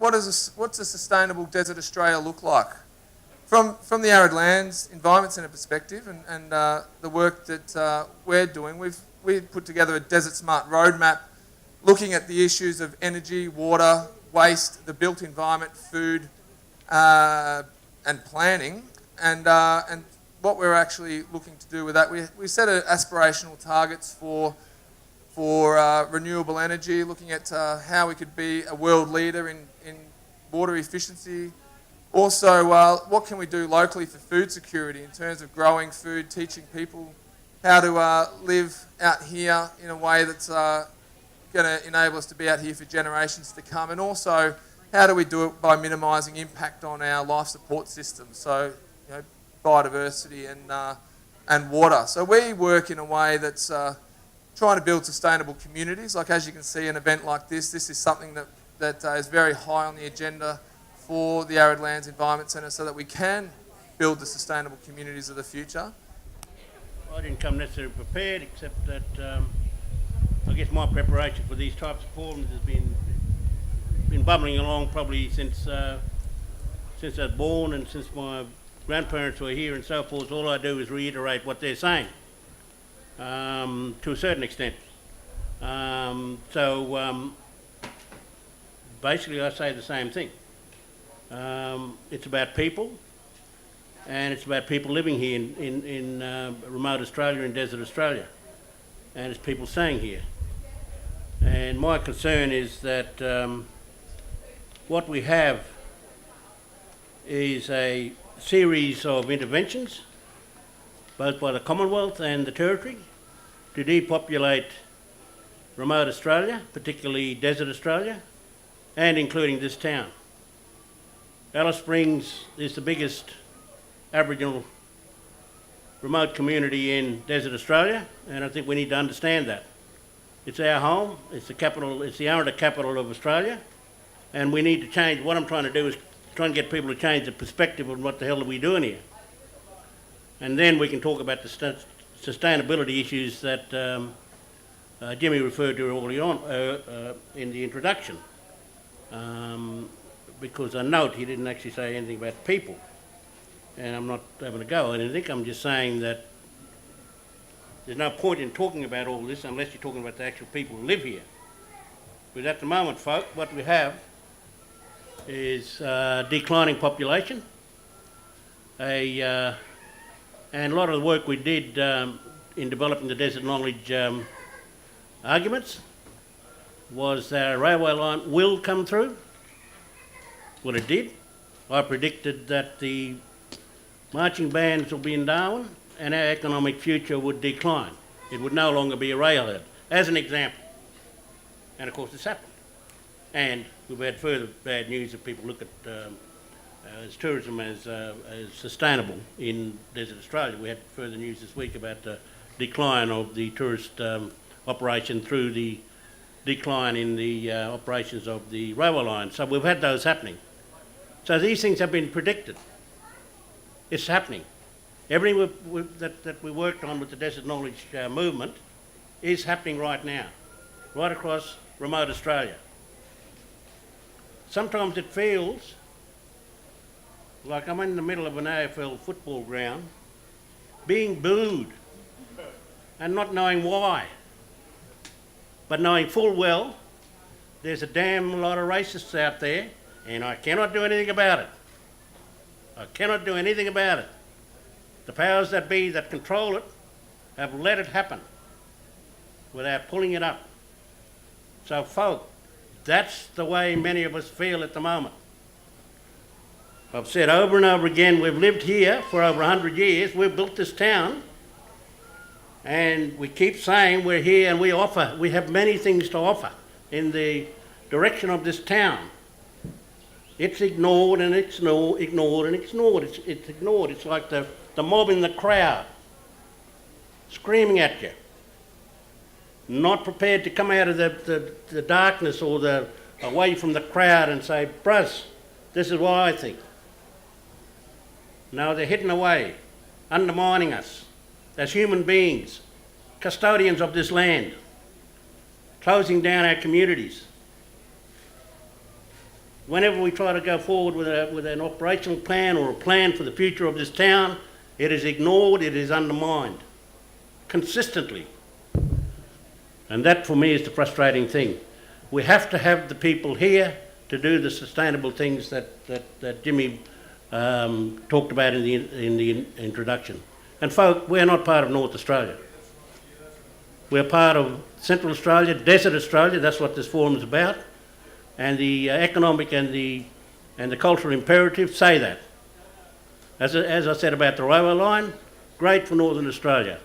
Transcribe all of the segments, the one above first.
what's a sustainable Desert Australia look like? From the Arid Lands Environment Centre perspective and the work that we're doing, we've put together a Desert Smart roadmap looking at the issues of energy, water, waste, the built environment, food, and planning. And what we're actually looking to do with that, we set aspirational targets for renewable energy, looking at how we could be a world leader in water efficiency. Also, what can we do locally for food security in terms of growing food, teaching people how to live out here in a way that's going to enable us to be out here for generations to come, and also how do we do it by minimising impact on our life support systems, so biodiversity and water. So we work in a way that's trying to build sustainable communities. Like, as you can see, an event like this is something that is very high on the agenda for the Arid Lands Environment Centre, so that we can build the sustainable communities of the future. I didn't come necessarily prepared, except that I guess my preparation for these types of forums has been bubbling along probably since I was born, and since my grandparents were here and so forth. All I do is reiterate what they're saying to a certain extent. Basically I say the same thing. It's about people, and it's about people living here in remote Australia and desert Australia, and it's people staying here. And my concern is that what we have is a series of interventions, both by the Commonwealth and the Territory, to depopulate remote Australia, particularly desert Australia, and including this town. Alice Springs is the biggest Aboriginal remote community in desert Australia, and I think we need to understand that. It's our home, it's the capital, it's the Aranda capital of Australia, and we need to change. What I'm trying to do is try and get people to change the perspective on what the hell are we doing here. And then we can talk about the sustainability issues that Jimmy referred to early on in the introduction. Because I note he didn't actually say anything about people. And I'm not having a go at anything, I'm just saying that there's no point in talking about all this unless you're talking about the actual people who live here. Because at the moment, folk, what we have is declining population, and a lot of the work we did in developing the desert knowledge arguments was that a railway line will come through. Well, it did. I predicted that the marching bands will be in Darwin and our economic future would decline. It would no longer be a railhead, as an example. And of course it's happened. And we've had further bad news if people look at as tourism as sustainable in desert Australia. We had further news this week about the decline of the tourist operation through the decline in the operations of the railway line. So we've had those happening. So these things have been predicted. It's happening. Everything that we worked on with the Desert Knowledge movement is happening right now, right across remote Australia. Sometimes it feels like I'm in the middle of an AFL football ground being booed and not knowing why, but knowing full well there's a damn lot of racists out there and I cannot do anything about it. I cannot do anything about it. The powers that be that control it have let it happen without pulling it up. So folk, that's the way many of us feel at the moment. I've said over and over again, we've lived here for over 100 years, we've built this town, and we keep saying we're here and we have many things to offer in the direction of this town. It's ignored and it's ignored and ignored. It's ignored. It's like the mob in the crowd screaming at you, not prepared to come out of the darkness or away from the crowd and say, "Brus, this is what I think." No, they're hidden away, undermining us as human beings, custodians of this land, closing down our communities. whenever we try to go forward with an operational plan or a plan for the future of this town, it is ignored, it is undermined, consistently. And that for me is the frustrating thing. We have to have the people here to do the sustainable things that Jimmy talked about in the introduction. And folk, we're not part of North Australia. We're part of Central Australia, Desert Australia, that's what this forum is about. And the economic and the cultural imperatives say that. As I said about the railway line, great for Northern Australia.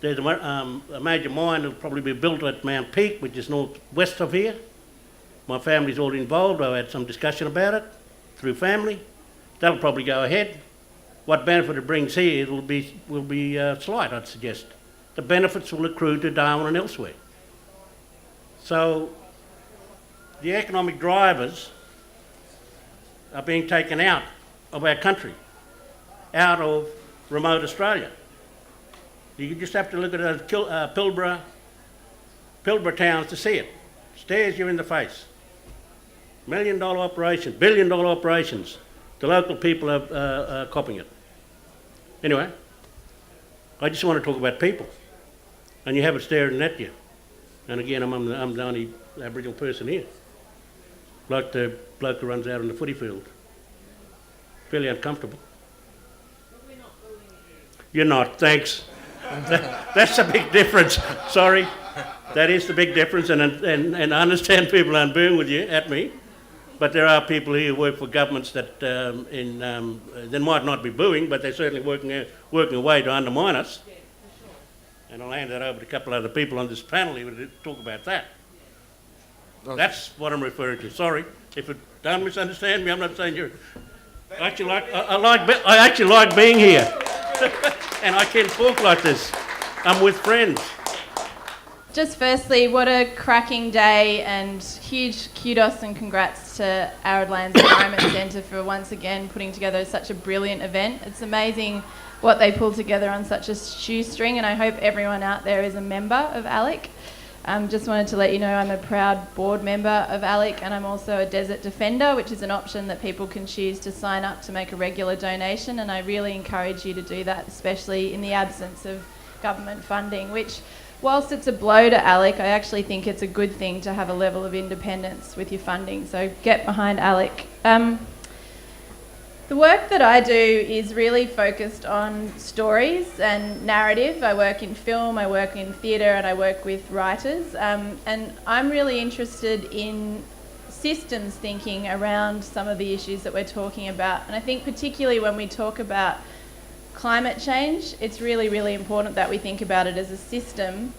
There's a major mine that will probably be built at Mount Peak, which is northwest of here. My family's all involved. I've had some discussion about it through family. That'll probably go ahead. What benefit it brings here will be slight, I'd suggest. The benefits will accrue to Darwin and elsewhere. So the economic drivers are being taken out of our country, out of remote Australia. You just have to look at those Pilbara towns to see it. Stares you in the face. $1 million operations, $1 billion operations. The local people are copying it. Anyway, I just want to talk about people. And you have it staring at you. And again, I'm the only Aboriginal person here. Like the bloke who runs out on the footy field. Fairly uncomfortable. You're not, thanks. That's a big difference. Sorry, that is the big difference, and I understand people aren't booing at me, but there are people here who work for governments that they might not be booing, but they're certainly working a way to undermine us. And I'll hand that over to a couple other people on this panel who will talk about that. That's what I'm referring to. Sorry if you don't misunderstand me. I'm not saying you're. I actually like being here. And I can talk like this. I'm with friends. Just firstly, what a cracking day, and huge kudos and congrats to Arid Environment Centre for once again putting together such a brilliant event. It's amazing what they pull together on such a shoestring, and I hope everyone out there is a member of ALEC. Just wanted to let you know I'm a proud board member of ALEC, and I'm also a Desert Defender, which is an option that people can choose to sign up to make a regular donation, and I really encourage you to do that, especially in the absence of government funding, which, whilst it's a blow to ALEC, I actually think it's a good thing to have a level of independence with your funding, so get behind ALEC. The work that I do is really focused on stories and narrative. I work in film, I work in theatre, and I work with writers. And I'm really interested in systems thinking around some of the issues that we're talking about. And I think particularly when we talk about climate change, it's really, really important that we think about it as a system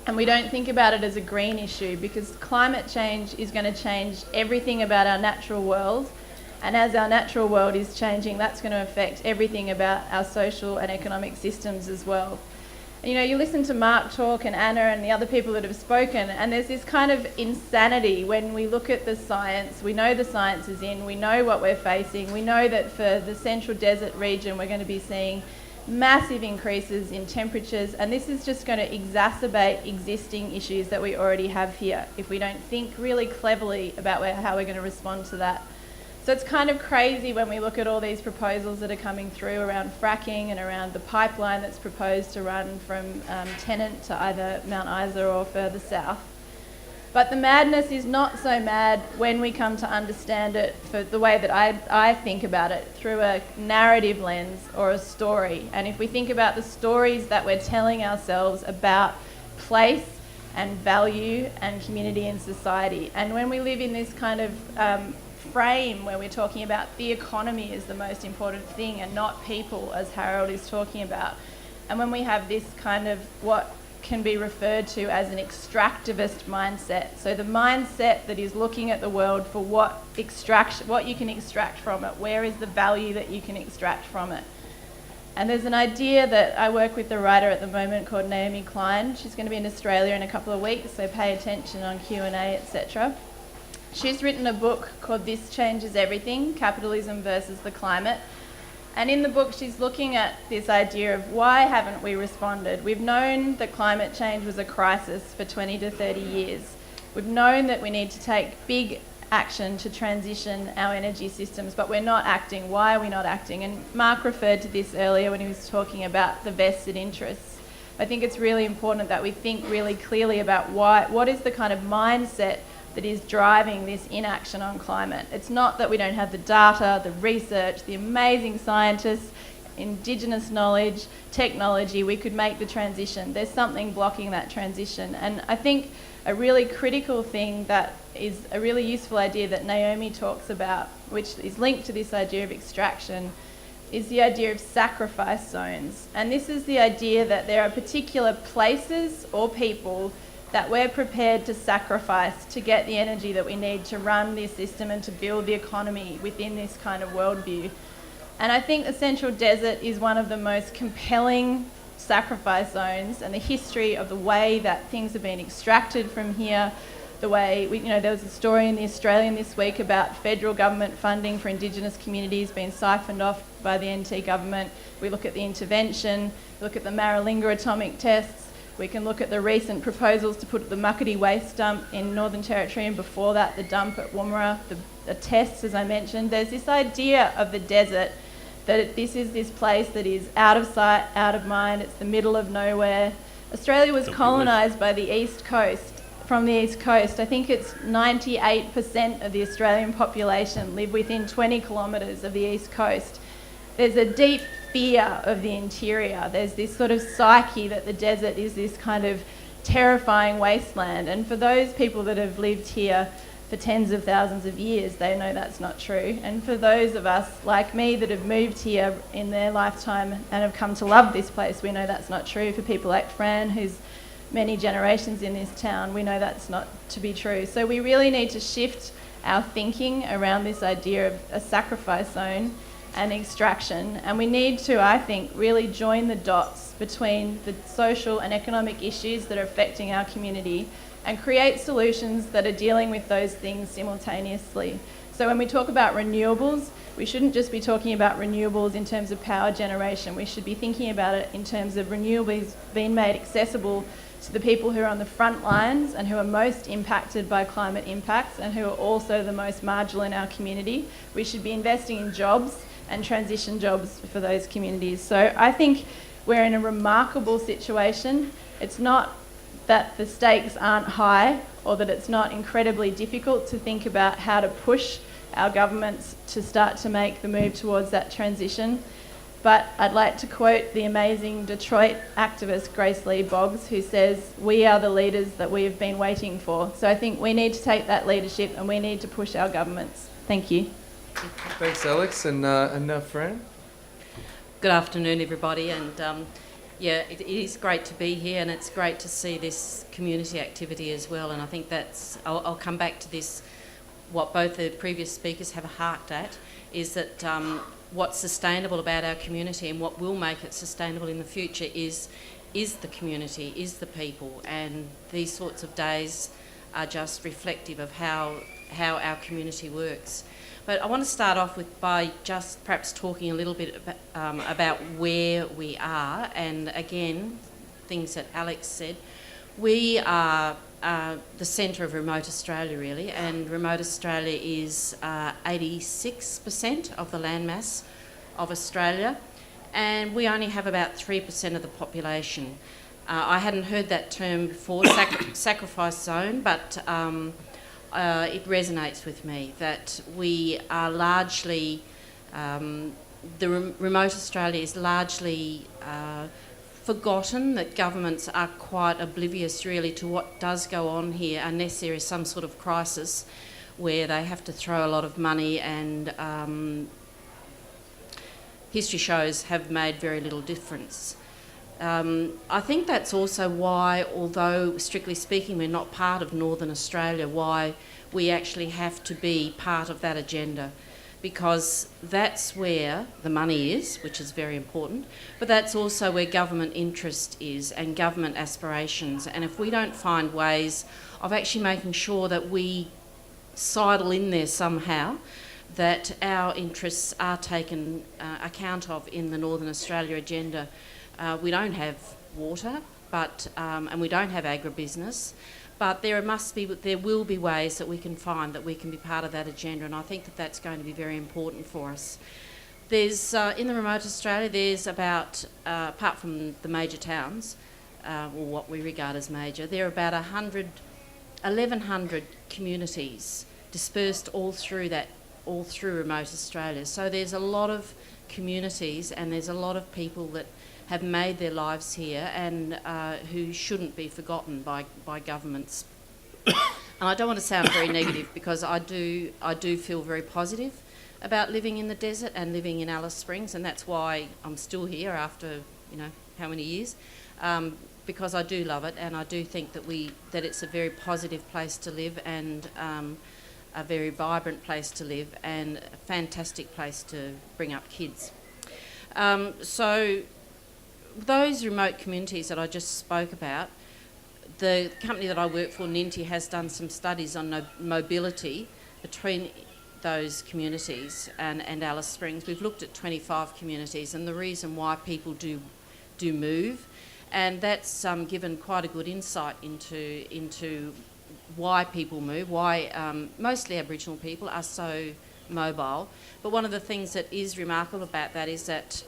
and we don't think about it as a green issue, because climate change is going to change everything about our natural world. And as our natural world is changing, that's going to affect everything about our social and economic systems as well. And, you know, you listen to Mark talk and Anna and the other people that have spoken, and there's this kind of insanity when we look at the science. We know the science is in, we know what we're facing, we know that for the central desert region we're going to be seeing massive increases in temperatures, and this is just going to exacerbate existing issues that we already have here if we don't think really cleverly about how we're going to respond to that. So it's kind of crazy when we look at all these proposals that are coming through around fracking and around the pipeline that's proposed to run from Tennant to either Mount Isa or further south. But the madness is not so mad when we come to understand it for the way that I think about it, through a narrative lens or a story. And if we think about the stories that we're telling ourselves about place and value and community and society, and when we live in this kind of frame where we're talking about the economy is the most important thing and not people, as Harold is talking about, and when we have this kind of what can be referred to as an extractivist mindset, so the mindset that is looking at the world for what you can extract from it, where is the value that you can extract from it. And there's an idea that I work with a writer at the moment called Naomi Klein. She's going to be in Australia in a couple of weeks, so pay attention on Q&A, etc. She's written a book called This Changes Everything, Capitalism versus the Climate. And in the book, she's looking at this idea of why haven't we responded? We've known that climate change was a crisis for 20 to 30 years. We've known that we need to take big action to transition our energy systems, but we're not acting. Why are we not acting? And Mark referred to this earlier when he was talking about the vested interests. I think it's really important that we think really clearly about what is the kind of mindset that is driving this inaction on climate. It's not that we don't have the data, the research, the amazing scientists, Indigenous knowledge, technology. We could make the transition. There's something blocking that transition. And I think a really critical thing that is a really useful idea that Naomi talks about, which is linked to this idea of extraction, is the idea of sacrifice zones. And this is the idea that there are particular places or people that we're prepared to sacrifice to get the energy that we need to run this system and to build the economy within this kind of worldview. And I think the Central Desert is one of the most compelling sacrifice zones, and the history of the way that things have been extracted from here, the way, there was a story in The Australian this week about federal government funding for Indigenous communities being siphoned off by the NT government. We look at the intervention, look at the Maralinga atomic tests, we can look at the recent proposals to put the Muckaty waste dump in Northern Territory, and before that the dump at Woomera, the tests as I mentioned. There's this idea of the desert, that this is this place that is out of sight, out of mind, it's the middle of nowhere. Australia was colonised by the East Coast. From the East Coast, I think it's 98% of the Australian population live within 20 kilometres of the East Coast. There's a deep fear of the interior. There's this sort of psyche that the desert is this kind of terrifying wasteland. And for those people that have lived here for tens of thousands of years, they know that's not true. And for those of us like me that have moved here in their lifetime and have come to love this place, we know that's not true. For people like Fran, who's many generations in this town, we know that's not to be true. So we really need to shift our thinking around this idea of a sacrifice zone and extraction, and we need to, I think, really join the dots between the social and economic issues that are affecting our community and create solutions that are dealing with those things simultaneously. So when we talk about renewables, we shouldn't just be talking about renewables in terms of power generation. We should be thinking about it in terms of renewables being made accessible to the people who are on the front lines and who are most impacted by climate impacts and who are also the most marginal in our community. We should be investing in jobs and transition jobs for those communities. So I think we're in a remarkable situation. It's not that the stakes aren't high or that it's not incredibly difficult to think about how to push our governments to start to make the move towards that transition. But I'd like to quote the amazing Detroit activist Grace Lee Boggs, who says, "We are the leaders that we have been waiting for." So I think we need to take that leadership and we need to push our governments. Thank you. Thanks, Alex. And now Fran. Good afternoon, everybody. And it is great to be here, and it's great to see this community activity as well. And I think I'll come back to this, what both the previous speakers have harked at, is that what's sustainable about our community and what will make it sustainable in the future is the community, is the people. And these sorts of days are just reflective of how our community works. But I want to start off by just perhaps talking a little bit about where we are, and again, things that Alex said. We are the centre of remote Australia, really, and remote Australia is 86% of the landmass of Australia, and we only have about 3% of the population. I hadn't heard that term before, sacrifice zone, but it resonates with me that we are largely, remote Australia is largely forgotten, that governments are quite oblivious really to what does go on here unless there is some sort of crisis where they have to throw a lot of money, and history shows have made very little difference. I think that's also why, although strictly speaking we're not part of Northern Australia, why we actually have to be part of that agenda, because that's where the money is, which is very important, but that's also where government interest is and government aspirations. And if we don't find ways of actually making sure that we sidle in there somehow, that our interests are taken account of in the Northern Australia agenda, we don't have water, and we don't have agribusiness, But there will be ways that we can find that we can be part of that agenda, and I think that that's going to be very important for us. There's in the remote Australia, there's about, apart from the major towns, or what we regard as major, there are about 1,100 communities dispersed all through remote Australia. So there's a lot of communities and there's a lot of people that have made their lives here and who shouldn't be forgotten by governments. And I don't want to sound very negative, because I do feel very positive about living in the desert and living in Alice Springs, and that's why I'm still here after how many years, because I do love it, and I do think that it's a very positive place to live, and a very vibrant place to live, and a fantastic place to bring up kids. So those remote communities that I just spoke about, the company that I work for, Ninty, has done some studies on mobility between those communities and Alice Springs. We've looked at 25 communities and the reason why people do move, and that's given quite a good insight into why people move, why mostly Aboriginal people are so mobile. But one of the things that is remarkable about that is that,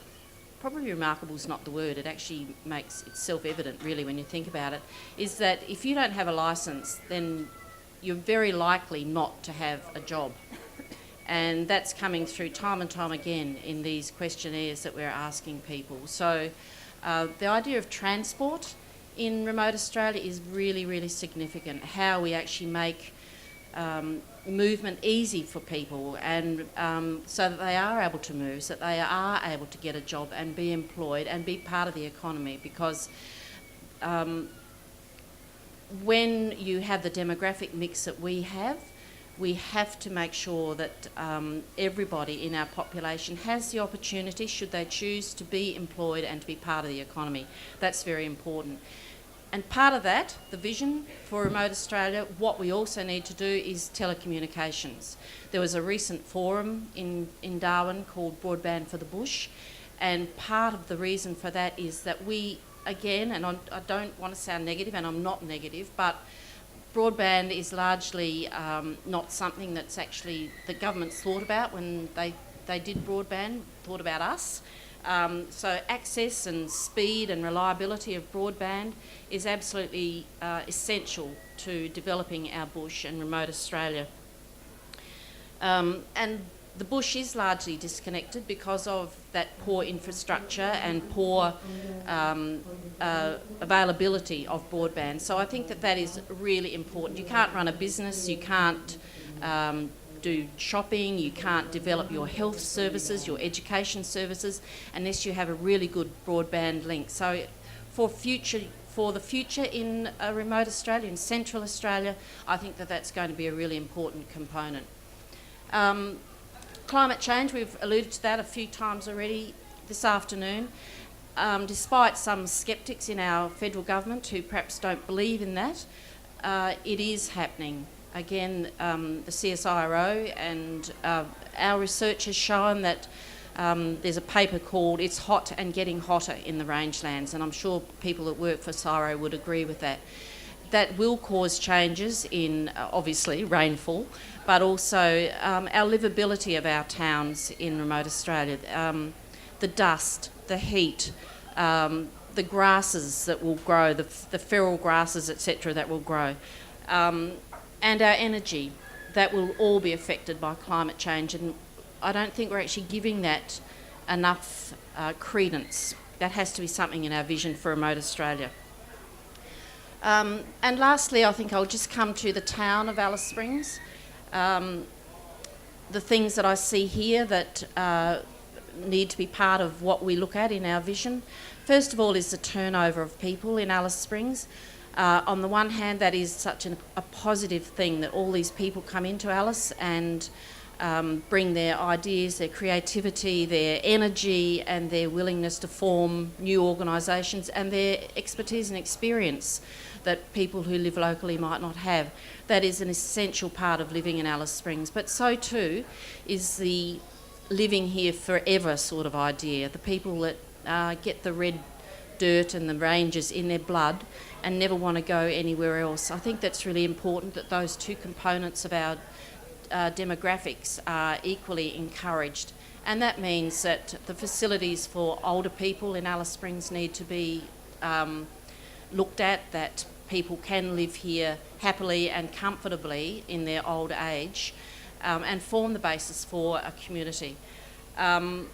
probably remarkable is not the word, it actually makes it self-evident really when you think about it, is that if you don't have a licence, then you're very likely not to have a job. And that's coming through time and time again in these questionnaires that we're asking people. So the idea of transport in remote Australia is really, really significant. How we actually make movement easy for people, and so that they are able to move, so that they are able to get a job and be employed and be part of the economy. Because when you have the demographic mix that we have to make sure that everybody in our population has the opportunity, should they choose, to be employed and to be part of the economy. That's very important. And part of that, the vision for remote Australia, what we also need to do is telecommunications. There was a recent forum in Darwin called Broadband for the Bush, and part of the reason for that is that we, again, and I don't want to sound negative, and I'm not negative, but broadband is largely not something that's actually the government's thought about when they did broadband, thought about us. So access and speed and reliability of broadband is absolutely essential to developing our bush and remote Australia. And the bush is largely disconnected because of that poor infrastructure and poor availability of broadband. So I think that is really important. You can't run a business, you can't do shopping, you can't develop your health services, your education services, unless you have a really good broadband link. So for the future in remote Australia, in Central Australia, I think that's going to be a really important component. Climate change, we've alluded to that a few times already this afternoon. Despite some sceptics in our federal government who perhaps don't believe in that, it is happening. Again, the CSIRO and our research has shown that there's a paper called "It's Hot and Getting Hotter in the Rangelands," and I'm sure people that work for CSIRO would agree with that. That will cause changes in, obviously, rainfall, but also our livability of our towns in remote Australia. The dust, the heat, the grasses that will grow, the feral grasses, etc., that will grow, and our energy, that will all be affected by climate change. And I don't think we're actually giving that enough credence. That has to be something in our vision for remote Australia. And lastly, I think I'll just come to the town of Alice Springs. The things that I see here that need to be part of what we look at in our vision. First of all is the turnover of people in Alice Springs. On the one hand, that is such a positive thing that all these people come into Alice and bring their ideas, their creativity, their energy and their willingness to form new organisations and their expertise and experience that people who live locally might not have. That is an essential part of living in Alice Springs. But so too is the living here forever sort of idea. The people that get the red dirt and the ranges in their blood and never want to go anywhere else. I think that's really important, that those two components of our demographics are equally encouraged. And that means that the facilities for older people in Alice Springs need to be looked at, that people can live here happily and comfortably in their old age, and form the basis for a community. The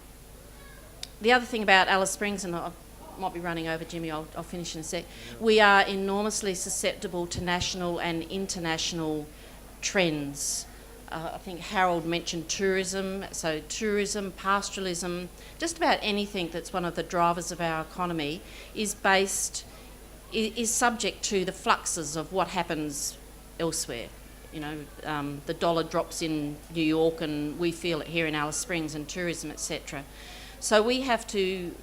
other thing about Alice Springs, and I might be running over, Jimmy, I'll finish in a sec, we are enormously susceptible to national and international trends. I think Harold mentioned tourism, so tourism, pastoralism, just about anything that's one of the drivers of our economy is subject to the fluxes of what happens elsewhere. You know, the dollar drops in New York and we feel it here in Alice Springs, and tourism, etc. So we have to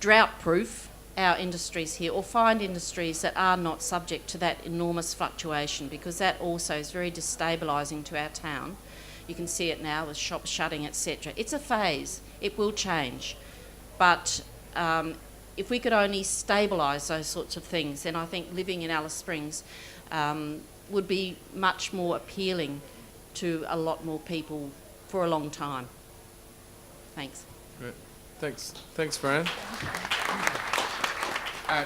drought-proof our industries here, or find industries that are not subject to that enormous fluctuation, because that also is very destabilising to our town. You can see it now with shops shutting, etc. It's a phase. It will change. But if we could only stabilise those sorts of things, then I think living in Alice Springs would be much more appealing to a lot more people for a long time. Thanks. Great. Thanks, Fran.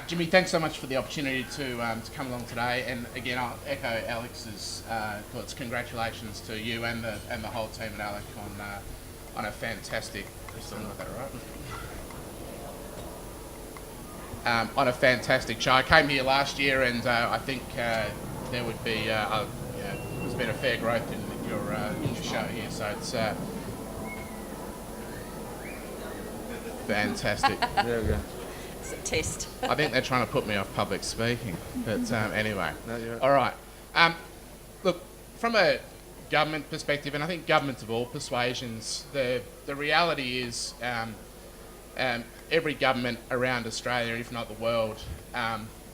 Jimmy, thanks so much for the opportunity to come along today. And again, I'll echo Alex's thoughts. Congratulations to you and the whole team at Alec on a fantastic. On a fantastic show. I came here last year, and I think there would be there's been a fair growth in your show here. So it's fantastic. There we go. It's a test. I think they're trying to put me off public speaking, but anyway. No, you're right. All right. Look, from a government perspective, and I think governments of all persuasions, the reality is every government around Australia, if not the world,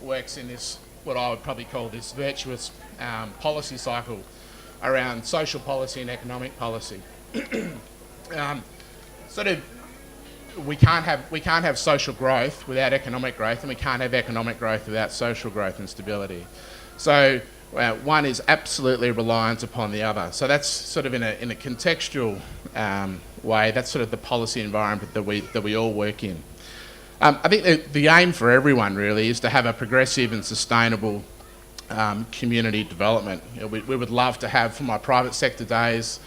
works in this, what I would probably call this virtuous policy cycle around social policy and economic policy. We can't have social growth without economic growth, and we can't have economic growth without social growth and stability. So one is absolutely reliant upon the other. So that's sort of in a contextual way. That's sort of the policy environment that we all work in. I think the aim for everyone really is to have a progressive and sustainable community development. You know, we would love to have, from my private sector days,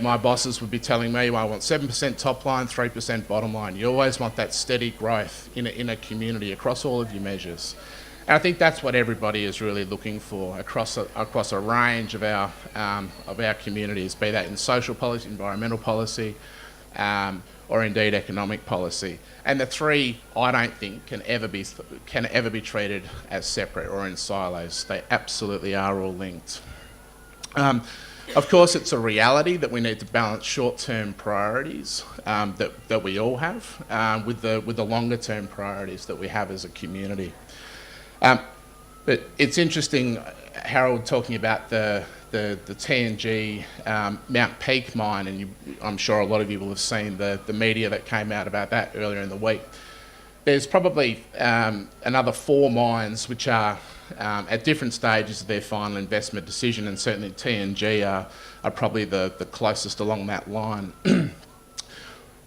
my bosses would be telling me, well, I want 7% top line, 3% bottom line. You always want that steady growth in a community across all of your measures. And I think that's what everybody is really looking for across a range of our communities, be that in social policy, environmental policy, or indeed economic policy. And the three, I don't think, can ever be treated as separate or in silos. They absolutely are all linked. Of course, it's a reality that we need to balance short-term priorities that we all have with the longer-term priorities that we have as a community. But it's interesting, Harold, talking about the TNG Mount Peak mine, and I'm sure a lot of you will have seen the media that came out about that earlier in the week. There's probably another 4 mines which are at different stages of their final investment decision, and certainly TNG are probably the closest along that line.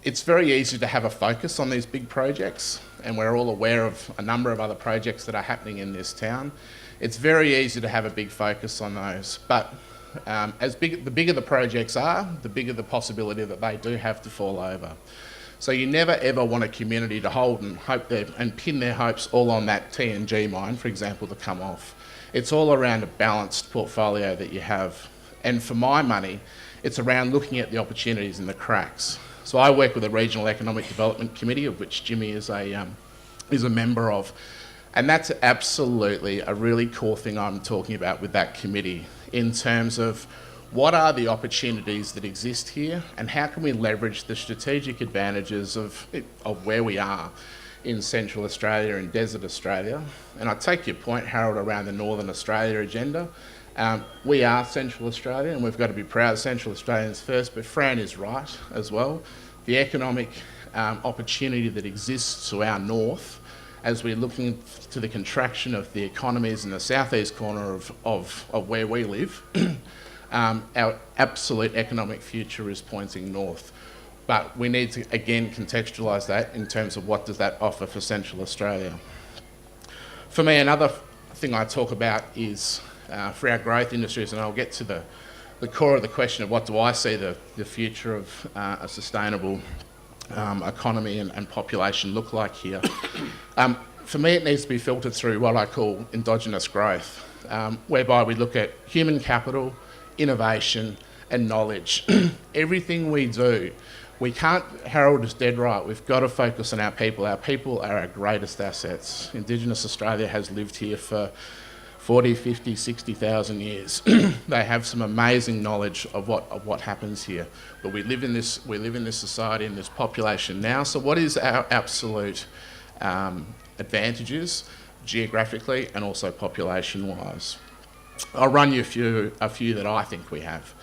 It's very easy to have a focus on these big projects, and we're all aware of a number of other projects that are happening in this town. It's very easy to have a big focus on those, but the bigger the projects are, the bigger the possibility that they do have to fall over. So you never ever want a community to hold and pin their hopes all on that TNG mine, for example, to come off. It's all around a balanced portfolio that you have. And for my money, it's around looking at the opportunities and the cracks. So I work with a Regional Economic Development Committee, of which Jimmy is a member of. And that's absolutely a really core thing I'm talking about with that committee, in terms of what are the opportunities that exist here, and how can we leverage the strategic advantages of where we are in Central Australia and Desert Australia. And I take your point, Harold, around the Northern Australia agenda. We are Central Australia, and we've got to be proud of Central Australians first, but Fran is right as well. The economic opportunity that exists to our north as we're looking to the contraction of the economies in the southeast corner of where we live. Our absolute economic future is pointing north. But we need to, again, contextualise that in terms of what does that offer for Central Australia. For me, another thing I talk about is for our growth industries, and I'll get to the core of the question of what do I see the future of a sustainable economy and population look like here. For me, it needs to be filtered through what I call endogenous growth, whereby we look at human capital, innovation and knowledge. Everything we do, we can't, Harold is dead right, we've got to focus on our people. Our people are our greatest assets. Indigenous Australia has lived here for 40, 50, 60,000 years. They have some amazing knowledge of what happens here. But we live in this society, in this population now. So what is our absolute advantages geographically and also population-wise? I'll run you a few that I think we have.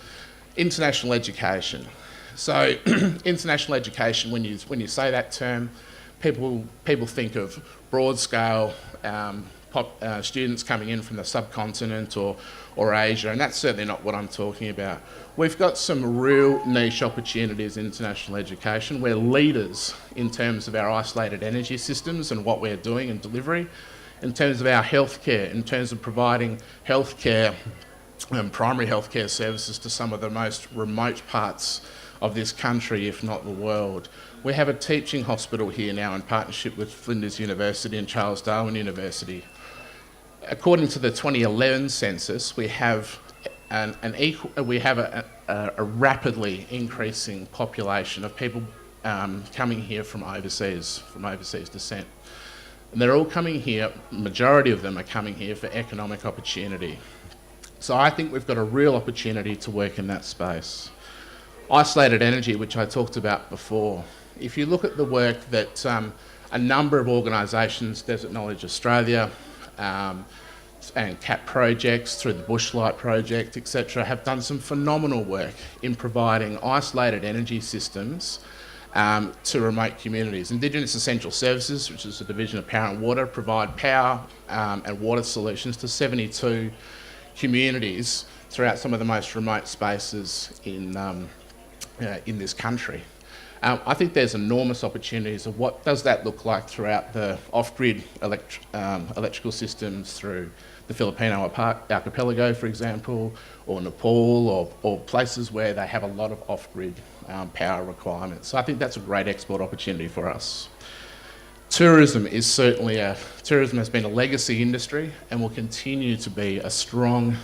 International education. So international education, when you say that term, people think of broad-scale students coming in from the subcontinent or Asia, and that's certainly not what I'm talking about. We've got some real niche opportunities in international education. We're leaders in terms of our isolated energy systems and what we're doing in delivery, in terms of our healthcare, in terms of providing healthcare and primary healthcare services to some of the most remote parts of this country, if not the world. We have a teaching hospital here now in partnership with Flinders University and Charles Darwin University. According to the 2011 census, we have a rapidly increasing population of people coming here from overseas descent. And they're all coming here, majority of them are coming here for economic opportunity. So I think we've got a real opportunity to work in that space. Isolated energy, which I talked about before. If you look at the work that a number of organisations, Desert Knowledge Australia and CAP projects through the Bushlight project, etc., have done some phenomenal work in providing isolated energy systems to remote communities. Indigenous Essential Services, which is a division of Power and Water, provide power and water solutions to 72 communities throughout some of the most remote spaces in this country. I think there's enormous opportunities of what does that look like throughout the off-grid electrical systems through the Filipino archipelago, for example, or Nepal, or places where they have a lot of off-grid power requirements. So I think that's a great export opportunity for us. Tourism has been a legacy industry and will continue to be a strong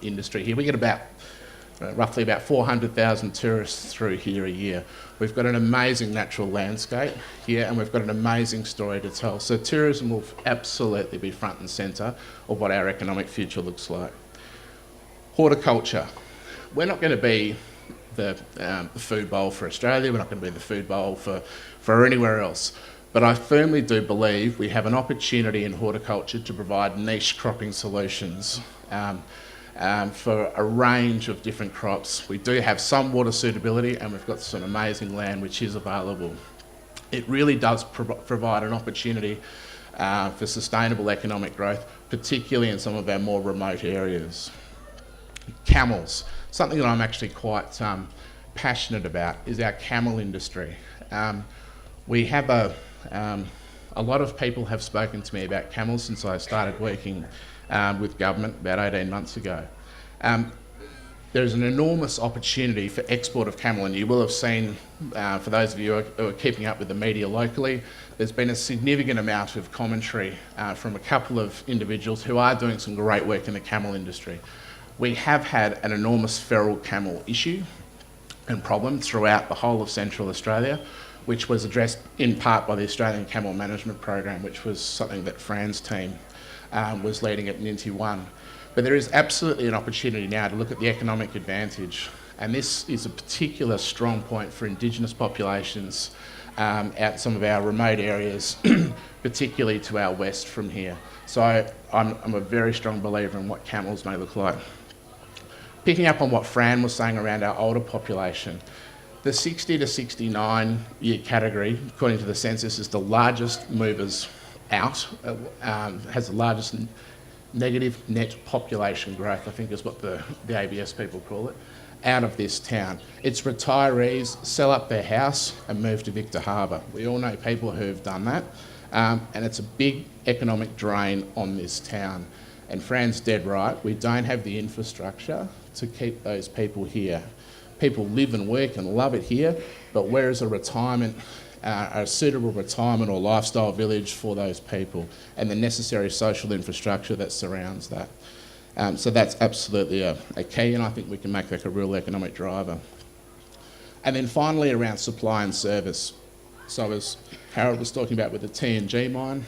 industry here. We get roughly about 400,000 tourists through here a year. We've got an amazing natural landscape here and we've got an amazing story to tell. So tourism will absolutely be front and centre of what our economic future looks like. Horticulture. We're not going to be the food bowl for Australia, we're not going to be the food bowl for anywhere else. But I firmly do believe we have an opportunity in horticulture to provide niche cropping solutions for a range of different crops. We do have some water suitability and we've got some amazing land which is available. It really does provide an opportunity for sustainable economic growth, particularly in some of our more remote areas. Camels. Something that I'm actually quite passionate about is our camel industry. We have a lot of people have spoken to me about camels since I started working with government about 18 months ago. There's an enormous opportunity for export of camel, and you will have seen, for those of you who are keeping up with the media locally, there's been a significant amount of commentary from a couple of individuals who are doing some great work in the camel industry. We have had an enormous feral camel issue and problem throughout the whole of Central Australia, which was addressed in part by the Australian Camel Management Program, which was something that Fran's team was leading at Ninty One. But there is absolutely an opportunity now to look at the economic advantage, and this is a particular strong point for Indigenous populations out some of our remote areas, particularly to our west from here. So I'm a very strong believer in what camels may look like. Picking up on what Fran was saying around our older population, The 60 to 69 year category, according to the census, is the largest movers out, has the largest negative net population growth, I think is what the ABS people call it, out of this town. It's retirees sell up their house and move to Victor Harbour. We all know people who have done that, and it's a big economic drain on this town. And Fran's dead right, we don't have the infrastructure to keep those people here. People live and work and love it here, but where is a suitable retirement or lifestyle village for those people, and the necessary social infrastructure that surrounds that? So that's absolutely a key, and I think we can make that a real economic driver. And then finally, around supply and service. So as Harold was talking about with the TNG mine,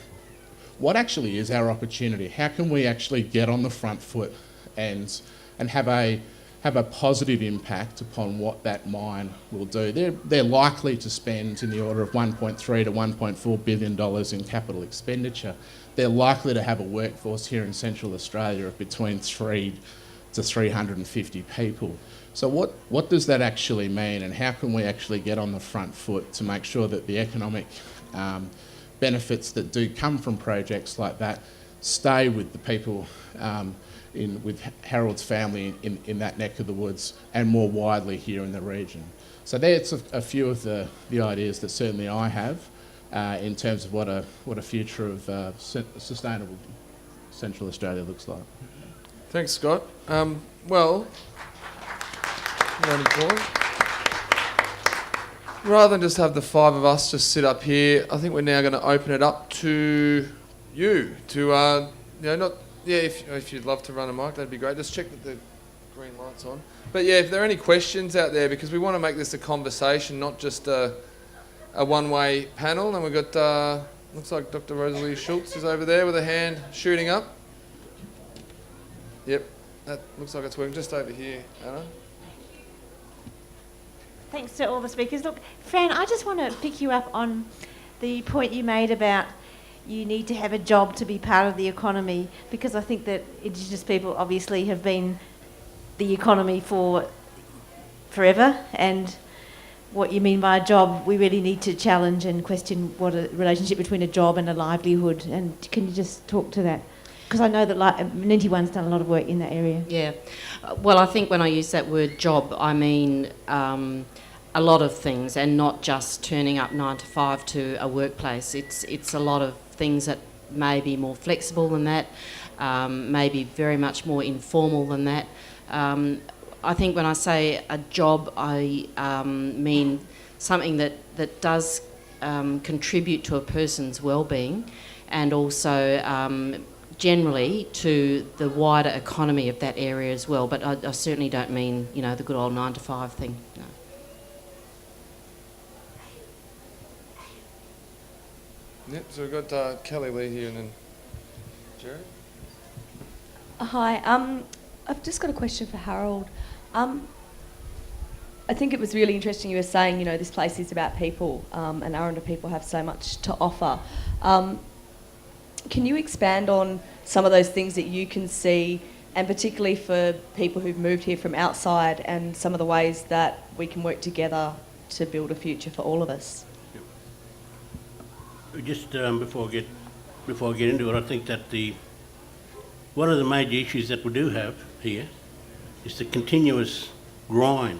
what actually is our opportunity? How can we actually get on the front foot and have a positive impact upon what that mine will do? They're likely to spend in the order of $1.3 to $1.4 billion in capital expenditure. They're likely to have a workforce here in Central Australia of between 3 to 350 people. So what does that actually mean, and how can we actually get on the front foot to make sure that the economic benefits that do come from projects like that stay with the people with Harold's family in that neck of the woods, and more widely here in the region? So there's a few of the ideas that certainly I have in terms of what a future of sustainable Central Australia looks like. Thanks, Scott. Well, rather than just have the five of us just sit up here, I think we're now going to open it up to you to, if you'd love to run a mic, that'd be great. Just check that the green light's on. But yeah, if there are any questions out there, because we want to make this a conversation, not just a one-way panel. And we've got, looks like Dr. Rosalie Schultz is over there with a hand shooting up. Yep, that looks like it's working. Just over here, Anna. Thanks to all the speakers. Look, Fran, I just want to pick you up on the point you made about you need to have a job to be part of the economy, because I think that Indigenous people obviously have been the economy for forever, and what you mean by a job, we really need to challenge and question what a relationship between a job and a livelihood. And can you just talk to that? Because I know that Ninety One's done a lot of work in that area. Yeah. Well, I think when I use that word job, I mean a lot of things, and not just turning up 9 to 5 to a workplace. It's a lot of things that may be more flexible than that, maybe very much more informal than that. I think when I say a job, I mean something that does contribute to a person's well-being, and also generally to the wider economy of that area as well. But I certainly don't mean, the good old 9 to 5 thing. No. Yep, so we've got Kelly Lee here and then Jared. Hi, I've just got a question for Harold. I think it was really interesting you were saying, this place is about people, and Aranda people have so much to offer. Can you expand on some of those things that you can see, and particularly for people who've moved here from outside, and some of the ways that we can work together to build a future for all of us? Just before I get into it, I think that one of the major issues that we do have here is the continuous grind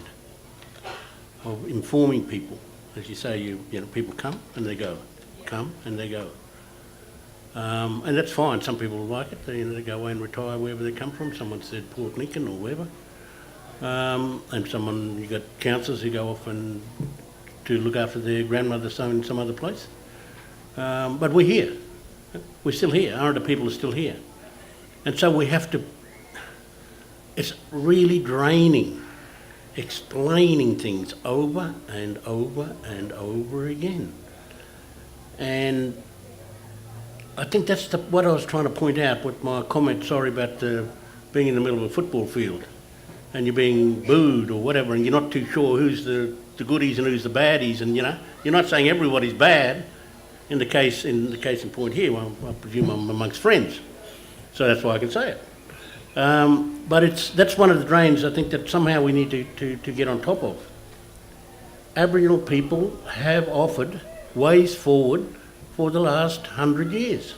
of informing people. As you say, people come and they go, come and they go. And that's fine. Some people like it. They go away and retire wherever they come from. Someone said Port Lincoln or wherever. And you got councillors who go off and to look after their grandmother in some other place. But we're here. We're still here. Aranda people are still here. And so we have to, it's really draining, explaining things over and over and over again. And I think that's what I was trying to point out with my comment, sorry, about being in the middle of a football field and you're being booed or whatever, and you're not too sure who's the goodies and who's the baddies, and you're not saying everybody's bad. In the case in point here, well, I presume I'm amongst friends, so that's why I can say it. But that's one of the drains I think that somehow we need to get on top of. Aboriginal people have offered ways forward for the last 100 years.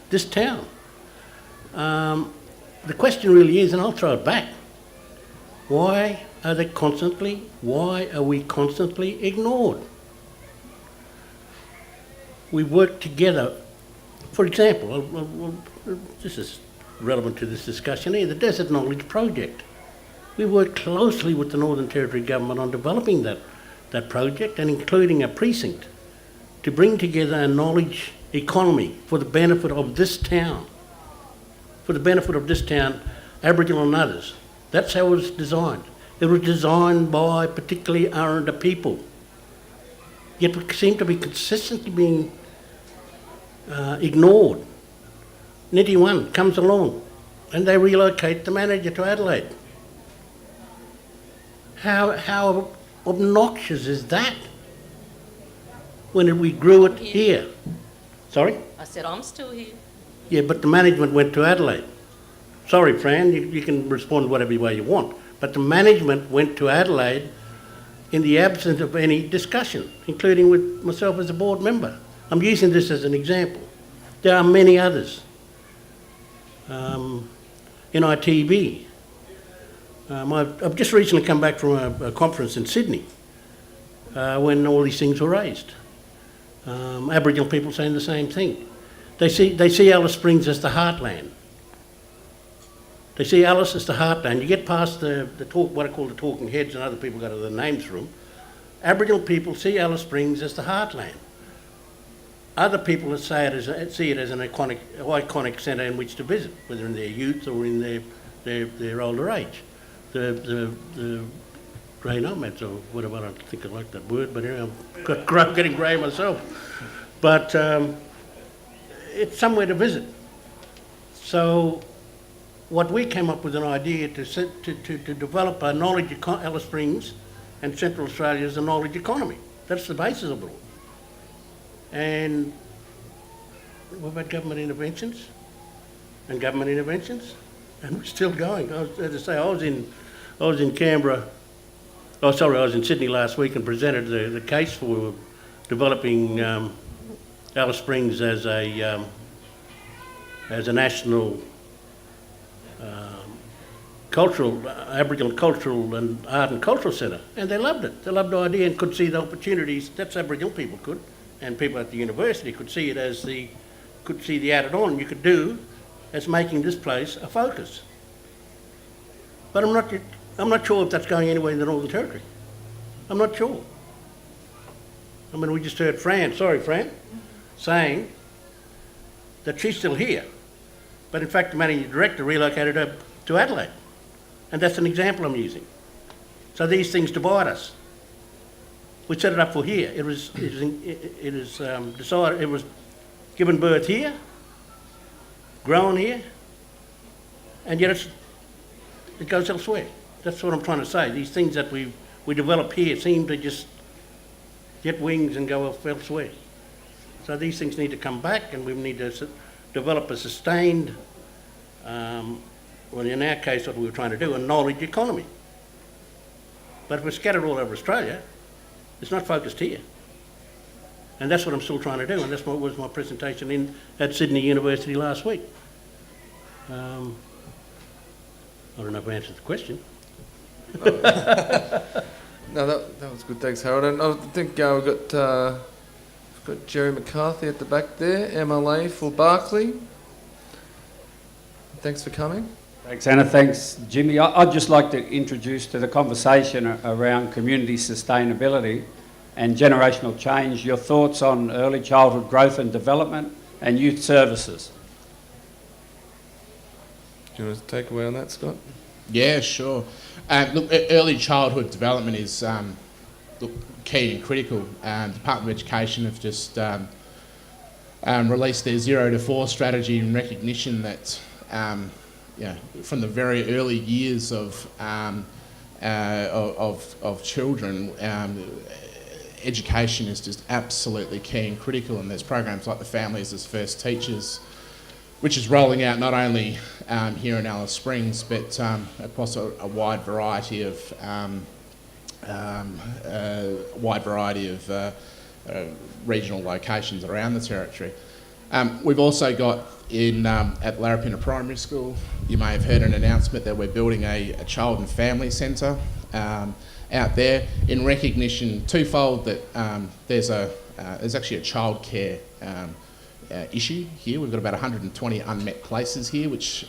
This town. The question really is, and I'll throw it back, why are we constantly ignored? We work together. For example, this is relevant to this discussion here, the Desert Knowledge Project. We work closely with the Northern Territory Government on developing that project and including a precinct to bring together a knowledge economy for the benefit of this town. For the benefit of this town, Aboriginal and others. That's how it was designed. It was designed by particularly Aranda people. Yet we seem to be consistently being ignored. Netty One comes along and they relocate the manager to Adelaide. How obnoxious is that? When we grew it here. Sorry? I said, I'm still here. Yeah, but the management went to Adelaide. Sorry, Fran, you can respond whatever way you want. But the management went to Adelaide in the absence of any discussion, including with myself as a board member. I'm using this as an example. There are many others. NITB. I've just recently come back from a conference in Sydney when all these things were raised. Aboriginal people saying the same thing. They see Alice Springs as the heartland. They see Alice as the heartland. You get past what I call the talking heads, and other people got other names for them. Aboriginal people see Alice Springs as the heartland. Other people see it as an iconic centre in which to visit, whether in their youth or in their older age. The grey nomads or whatever, I don't think I like that word, but anyway, I'm getting grey myself. But it's somewhere to visit. So what we came up with an idea to develop a knowledge Alice Springs and Central Australia as a knowledge economy. That's the basis of it all. And we've had government interventions, and we're still going. As I say, I was in Canberra. I was in Sydney last week and presented the case for developing Alice Springs as a national Aboriginal cultural and art and cultural centre, and they loved it. They loved the idea and could see the opportunities. That's Aboriginal people could, and people at the university could see it as the added on you could do as making this place a focus. But I'm not sure if that's going anywhere in the Northern Territory. I'm not sure. I mean, we just heard Fran, saying that she's still here. But in fact, the managing director relocated her to Adelaide. And that's an example I'm using. So these things divide us. We set it up for here. It was decided, it was given birth here, grown here, and yet it goes elsewhere. That's what I'm trying to say. These things that we develop here seem to just get wings and go off elsewhere. So these things need to come back, and we need to develop a sustained, well, in our case, what we were trying to do, a knowledge economy. But if we're scattered all over Australia, it's not focused here. And that's what I'm still trying to do, and that's what was my presentation at Sydney University last week. I don't know if I answered the question. No, that was good. Thanks, Harold. And I think we've got Jerry McCarthy at the back there, MLA for Barclay. Thanks for coming. Thanks, Anna. Thanks, Jimmy. I'd just like to introduce to the conversation around community sustainability and generational change your thoughts on early childhood growth and development and youth services. Do you want to take away on that, Scott? Yeah, sure. Look, early childhood development is key and critical. The Department of Education have just released their 0 to 4 strategy in recognition that from the very early years of children, education is just absolutely key and critical, and there's programs like the Families as First Teachers, which is rolling out not only here in Alice Springs, but across a wide variety of a wide variety of regional locations around the Territory. We've also got at Larapinta Primary School, you may have heard an announcement that we're building a child and family centre out there in recognition twofold that there's actually a childcare issue here. We've got about 120 unmet places here, which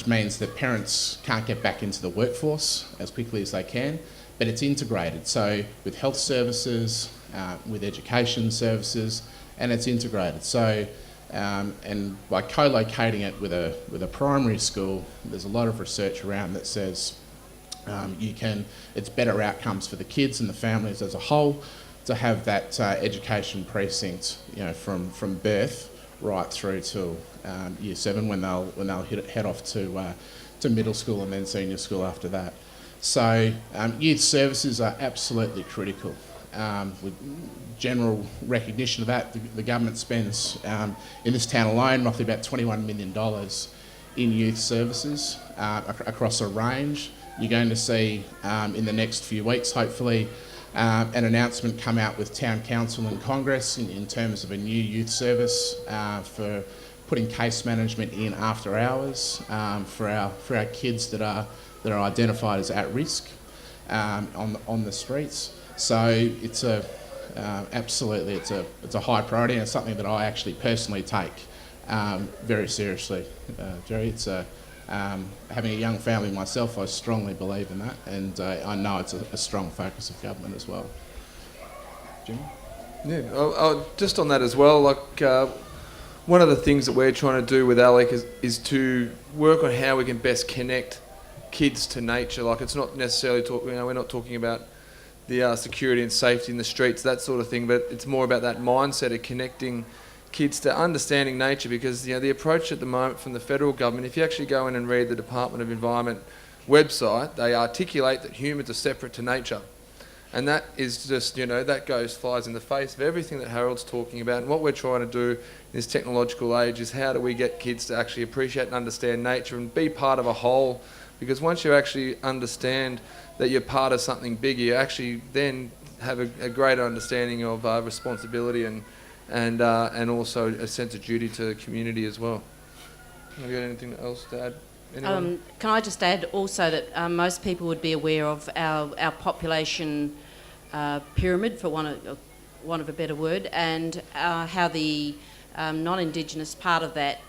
means that parents can't get back into the workforce as quickly as they can, but it's integrated. So with health services, with education services, and it's integrated. So, and by co-locating it with a primary school, there's a lot of research around that says it's better outcomes for the kids and the families as a whole to have that education precinct, from birth right through till year 7 when they'll head off to middle school and then senior school after that. So youth services are absolutely critical. With general recognition of that, the government spends in this town alone roughly about $21 million in youth services across a range. You're going to see in the next few weeks, hopefully, an announcement come out with Town Council and Congress in terms of a new youth service for putting case management in after hours for our kids that are identified as at risk on the streets. So it's absolutely it's a high priority, and it's something that I actually personally take very seriously, Jerry. It's having a young family myself, I strongly believe in that, and I know it's a strong focus of government as well. Jim? Yeah, just on that as well, one of the things that we're trying to do with ALEC is to work on how we can best connect kids to nature. It's not necessarily we're not talking about the security and safety in the streets, that sort of thing, but it's more about that mindset of connecting kids to understanding nature, because the approach at the moment from the federal government, if you actually go in and read the Department of Environment website, they articulate that humans are separate to nature. And that is just, that flies in the face of everything that Harold's talking about. And what we're trying to do in this technological age is how do we get kids to actually appreciate and understand nature and be part of a whole, because once you actually understand that you're part of something big, you actually then have a greater understanding of responsibility and also a sense of duty to the community as well. Have you got anything else to add? Anyone? Can I just add also that most people would be aware of our population pyramid, for want of a better word, and how the non-Indigenous part of that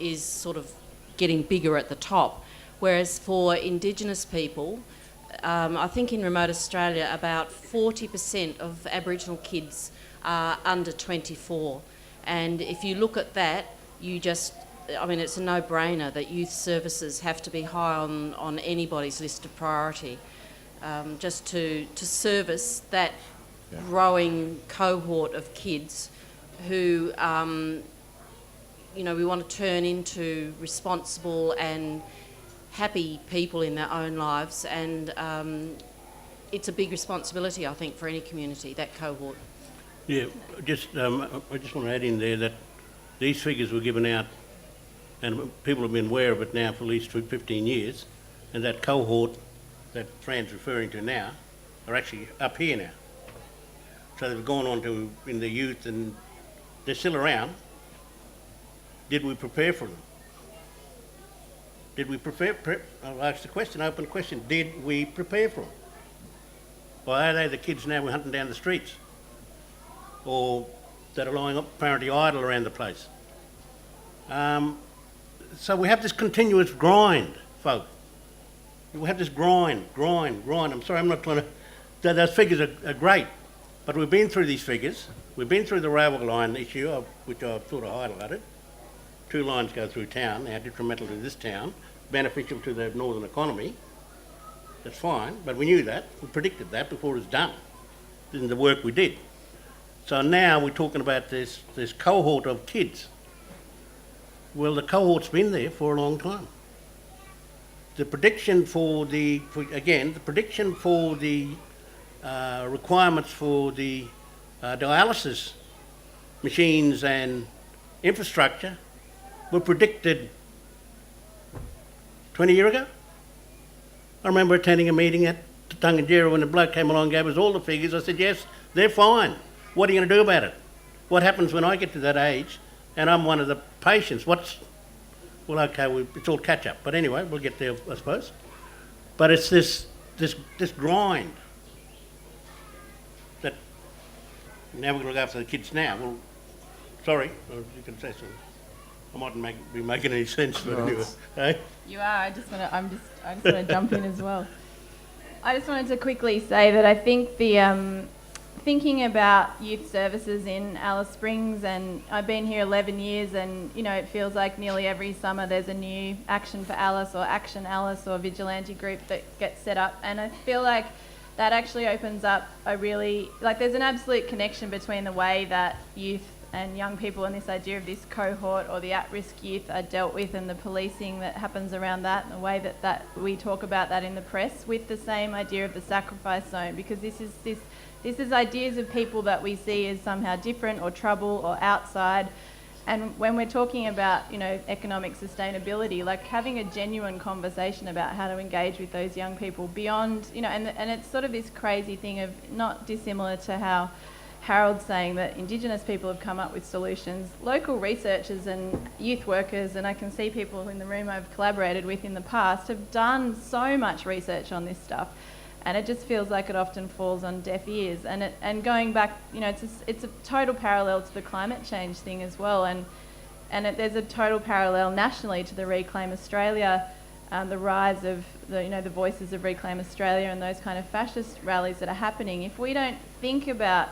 is sort of getting bigger at the top. Whereas for Indigenous people, I think in remote Australia about 40% of Aboriginal kids are under 24. And if you look at that, it's a no-brainer that youth services have to be high on anybody's list of priority, just to service that growing cohort of kids who, we want to turn into responsible and happy people in their own lives, and it's a big responsibility, I think, for any community, that cohort. Yeah, I just want to add in there that these figures were given out, and people have been aware of it now for at least 15 years, and that cohort that Fran's referring to now are actually up here now. So they've gone on to in the youth, and they're still around. Did we prepare for them? Did we prepare? I'll ask the question, open question. Did we prepare for them? Or are they the kids now we're hunting down the streets? Or that are lying up apparently idle around the place? So we have this continuous grind, folk. We have this grind. I'm sorry, I'm not trying to... Those figures are great, but we've been through these figures. We've been through the railway line issue, which I've sort of highlighted. 2 lines go through town, now detrimental to this town, beneficial to the northern economy. That's fine, but we knew that. We predicted that before it was done. This is the work we did. So now we're talking about this cohort of kids. Well, the cohort's been there for a long time. The prediction for the requirements for the dialysis machines and infrastructure were predicted 20 years ago. I remember attending a meeting at Tunganjera, when the bloke came along and gave us all the figures, I said, yes, they're fine. What are you going to do about it? What happens when I get to that age and I'm one of the patients? Well, okay, it's all catch up. But anyway, we'll get there, I suppose. But it's this grind that now we're going to look after the kids now. Well, sorry, you can say something. I mightn't be making any sense, but anyway. Hey? You are. I just want to jump in as well. I just wanted to quickly say that I think the thinking about youth services in Alice Springs, and I've been here 11 years, and it feels like nearly every summer there's a new Action for Alice or Action Alice or vigilante group that gets set up, and I feel like that actually opens up there's an absolute connection between the way that youth and young people and this idea of this cohort or the at-risk youth are dealt with, and the policing that happens around that, and the way that we talk about that in the press, with the same idea of the sacrifice zone, because this is ideas of people that we see as somehow different or trouble or outside. And when we're talking about economic sustainability, like having a genuine conversation about how to engage with those young people beyond and it's sort of this crazy thing of, not dissimilar to how Harold's saying that Indigenous people have come up with solutions. Local researchers and youth workers, and I can see people in the room I've collaborated with in the past, have done so much research on this stuff, and it just feels like it often falls on deaf ears. And going back, it's a total parallel to the climate change thing as well, and there's a total parallel nationally to the Reclaim Australia, the rise of the voices of Reclaim Australia and those kind of fascist rallies that are happening. If we don't think about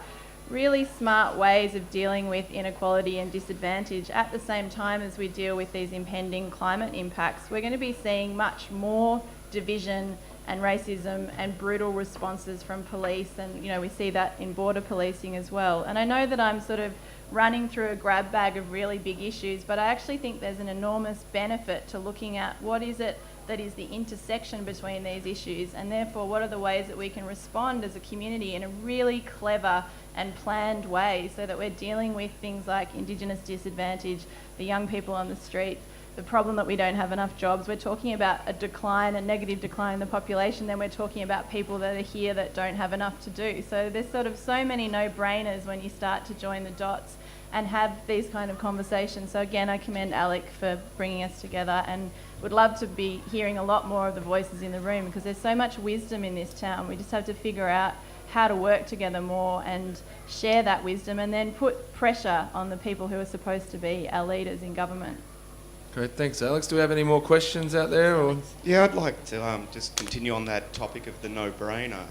really smart ways of dealing with inequality and disadvantage at the same time as we deal with these impending climate impacts, we're going to be seeing much more division and racism and brutal responses from police, and we see that in border policing as well. And I know that I'm sort of running through a grab bag of really big issues, but I actually think there's an enormous benefit to looking at what is it that is the intersection between these issues, and therefore what are the ways that we can respond as a community in a really clever and planned way, so that we're dealing with things like Indigenous disadvantage, the young people on the street, the problem that we don't have enough jobs. We're talking about a negative decline in the population, then we're talking about people that are here that don't have enough to do. So there's sort of so many no-brainers when you start to join the dots and have these kind of conversations. So again, I commend Alec for bringing us together, and would love to be hearing a lot more of the voices in the room, because there's so much wisdom in this town. We just have to figure out how to work together more and share that wisdom, and then put pressure on the people who are supposed to be our leaders in government. Great, thanks, Alex. Do we have any more questions out there? Or? Yeah, I'd like to just continue on that topic of the no-brainer.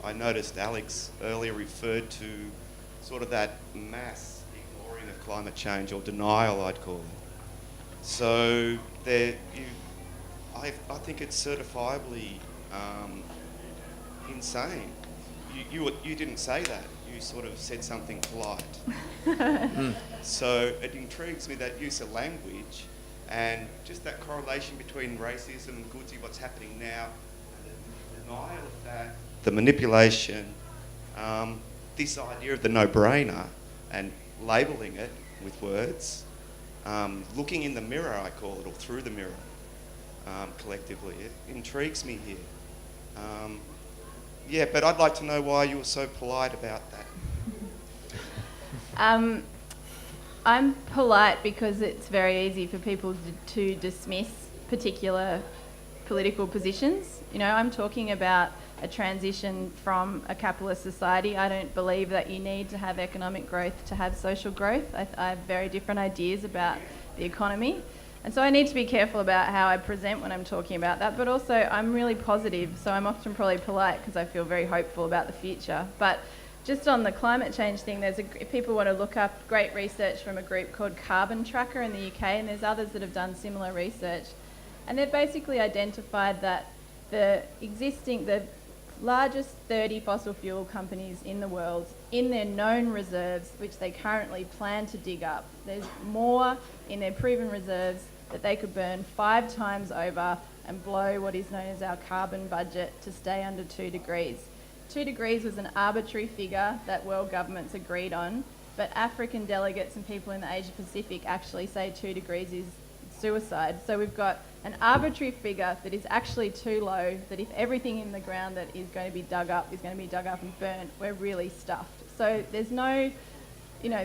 I noticed Alex earlier referred to sort of that mass ignoring of climate change, or denial, I'd call it. So I think it's certifiably insane. You didn't say that. You sort of said something polite. So it intrigues me, that use of language, and just that correlation between racism and Goodsy, what's happening now, and the denial of that, the manipulation, this idea of the no-brainer, and labelling it with words, looking in the mirror, I call it, or through the mirror, collectively. It intrigues me here. Yeah, but I'd like to know why you were so polite about that. I'm polite because it's very easy for people to dismiss particular political positions. I'm talking about a transition from a capitalist society. I don't believe that you need to have economic growth to have social growth. I have very different ideas about the economy. And so I need to be careful about how I present when I'm talking about that, but also I'm really positive, so I'm often probably polite because I feel very hopeful about the future. But just on the climate change thing, if people want to look up great research from a group called Carbon Tracker in the UK, and there's others that have done similar research, and they've basically identified that the largest 30 fossil fuel companies in the world, in their known reserves, which they currently plan to dig up, there's more in their proven reserves that they could burn 5 times over and blow what is known as our carbon budget to stay under 2 degrees. 2 degrees was an arbitrary figure that world governments agreed on, but African delegates and people in the Asia Pacific actually say 2 degrees is suicide. So we've got an arbitrary figure that is actually too low, that if everything in the ground that is going to be dug up is going to be dug up and burnt, we're really stuffed. So there's no,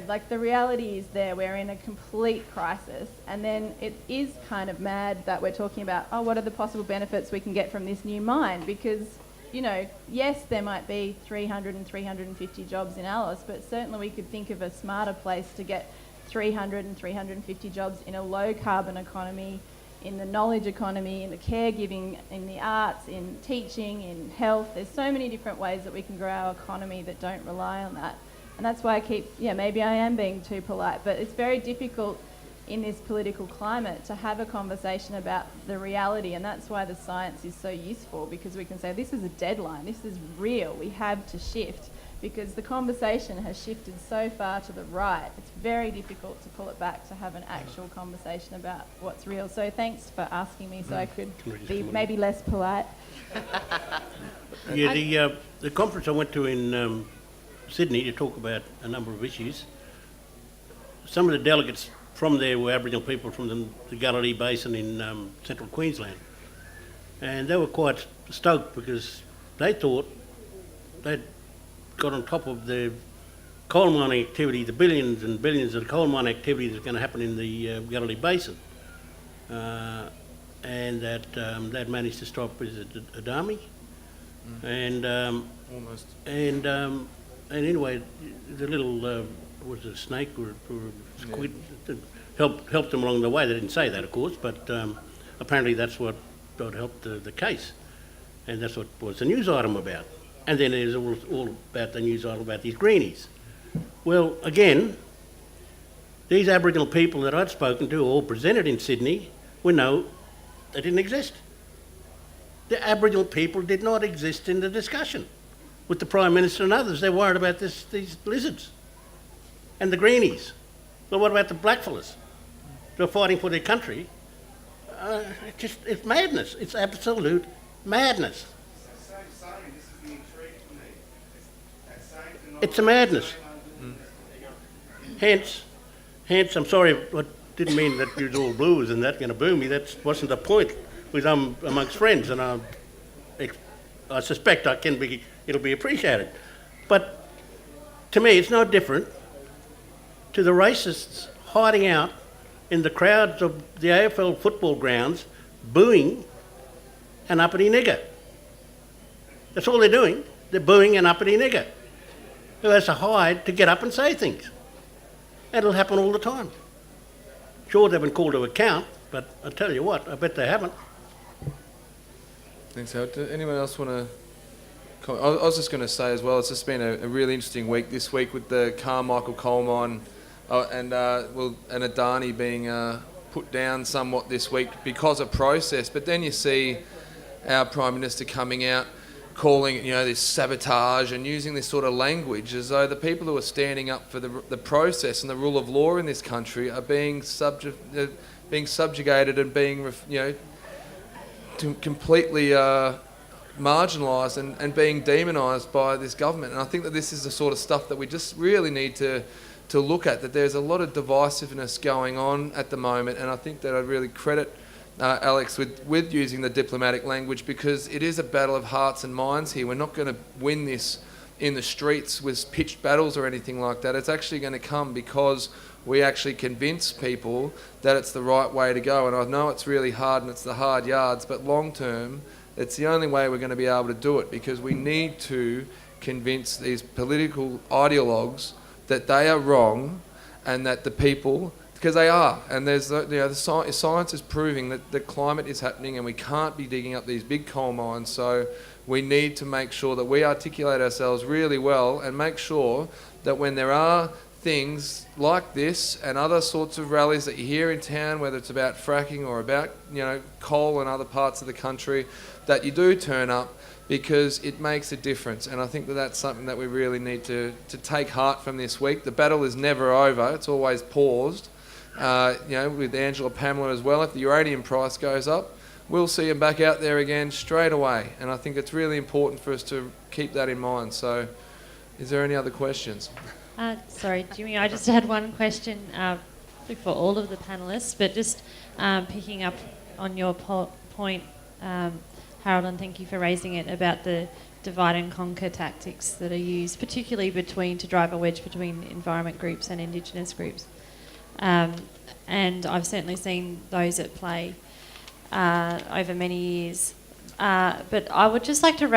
like the reality is there, we're in a complete crisis. And then it is kind of mad that we're talking about, oh, what are the possible benefits we can get from this new mine? Because, yes, there might be 300 and 350 jobs in Alice, but certainly we could think of a smarter place to get 300 and 350 jobs in a low carbon economy, in the knowledge economy, in the caregiving, in the arts, in teaching, in health. There's so many different ways that we can grow our economy that don't rely on that. And that's why maybe I am being too polite, but it's very difficult in this political climate to have a conversation about the reality, and that's why the science is so useful, because we can say this is a deadline, this is real, we have to shift, because the conversation has shifted so far to the right. It's very difficult to pull it back to have an actual conversation about what's real. So thanks for asking me so I could be maybe less polite. Yeah, the conference I went to in Sydney to talk about a number of issues, some of the delegates from there were Aboriginal people from the Galilee Basin in central Queensland. And they were quite stoked because they thought they'd got on top of the coal mining activity, the billions and billions of coal mining activity that's going to happen in the Galilee Basin. And that they'd managed to stop Adami. And Almost. And anyway, the little was a snake or squid that helped them along the way. They didn't say that, of course, but apparently that's what helped the case, and that's what was the news item about. And then there's all about the news item about these greenies. Well, again, these Aboriginal people that I'd spoken to, all presented in Sydney, we know they didn't exist. The Aboriginal people did not exist in the discussion with the Prime Minister and others. They're worried about these lizards and the greenies. Well, what about the blackfellas? They're fighting for their country. It's madness. It's absolute madness. It's a madness. Hence, I'm sorry, I didn't mean that you're all blues and that going to boo me. That wasn't the point. Because I'm amongst friends, and I suspect it'll be appreciated. But to me, it's no different to the racists hiding out in the crowds of the AFL football grounds, booing an uppity nigger. That's all they're doing. They're booing an uppity nigger who has to hide to get up and say things. And it'll happen all the time. Sure, they've been called to account, but I tell you what, I bet they haven't. Thanks, Howard. Does anyone else want to comment? I was just going to say as well, it's just been a really interesting week this week with the Carmichael coal mine and Adani being put down somewhat this week because of process. But then you see our Prime Minister coming out calling this sabotage and using this sort of language as though the people who are standing up for the process and the rule of law in this country are being subjugated and being completely marginalised and being demonised by this government. And I think that this is the sort of stuff that we just really need to look at, that there's a lot of divisiveness going on at the moment, and I think that I'd really credit Alex with using the diplomatic language, because it is a battle of hearts and minds here. We're not going to win this in the streets with pitched battles or anything like that. It's actually going to come because we actually convince people that it's the right way to go. And I know it's really hard and it's the hard yards, but long term, it's the only way we're going to be able to do it, because we need to convince these political ideologues that they are wrong and that the people, because they are, and there's the science is proving that the climate is happening and we can't be digging up these big coal mines. So we need to make sure that we articulate ourselves really well and make sure that when there are things like this and other sorts of rallies that you hear in town, whether it's about fracking or about coal in other parts of the country, that you do turn up, because it makes a difference. And I think that that's something that we really need to take heart from this week. The battle is never over, it's always paused. With Angela Pamela as well, if the uranium price goes up, we'll see them back out there again straight away. And I think it's really important for us to keep that in mind. So is there any other questions? Sorry, Jimmy, I just had one question. for all of the panellists, but just picking up on your point, Harold, and thank you for raising it, about the divide and conquer tactics that are used, particularly to drive a wedge between environment groups and Indigenous groups. And I've certainly seen those at play over many years. But I would just like to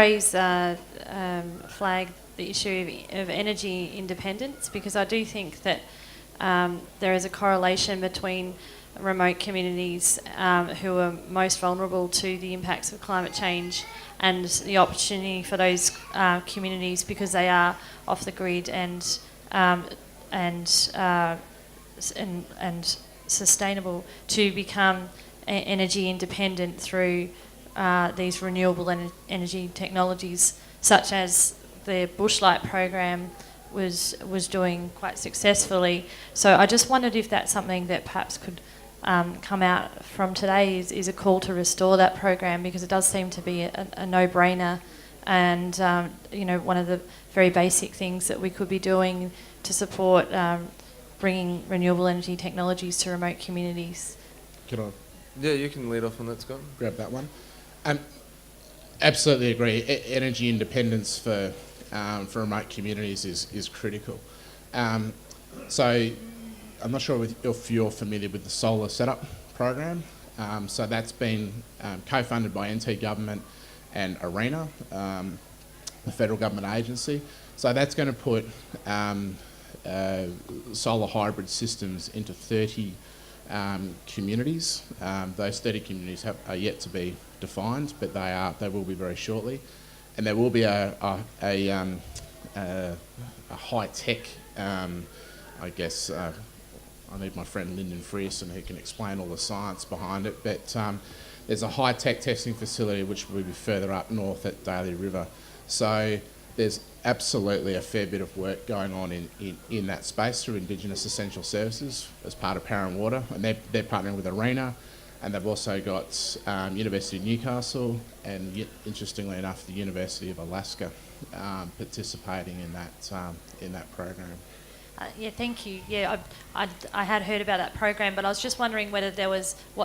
flag the issue of energy independence, because I do think that there is a correlation between remote communities who are most vulnerable to the impacts of climate change and the opportunity for those communities, because they are off the grid and sustainable, to become energy independent through these renewable energy technologies, such as the Bushlight program was doing quite successfully. So I just wondered if that's something that perhaps could come out from today, is a call to restore that program, because it does seem to be a no-brainer, and one of the very basic things that we could be doing to support bringing renewable energy technologies to remote communities. Can I Yeah, you can lead off on that, Scott. grab that one? Absolutely agree. Energy independence for remote communities is critical. So I'm not sure if you're familiar with the solar setup program. So that's been co-funded by NT government and ARENA, the federal government agency. So that's going to put solar hybrid systems into 30 communities. Those 30 communities are yet to be defined, but they will be very shortly, and there will be a high tech. I guess I need my friend Lyndon Frierson, who can explain all the science behind it. But there's a high tech testing facility which will be further up north at Daly River. So there's absolutely a fair bit of work going on in that space through Indigenous Essential Services as part of Power and Water, and they're partnering with ARENA, and they've also got University of Newcastle and, interestingly enough, the University of Alaska participating in that program. Yeah, thank you. Yeah, I had heard about that program, but I was just wondering what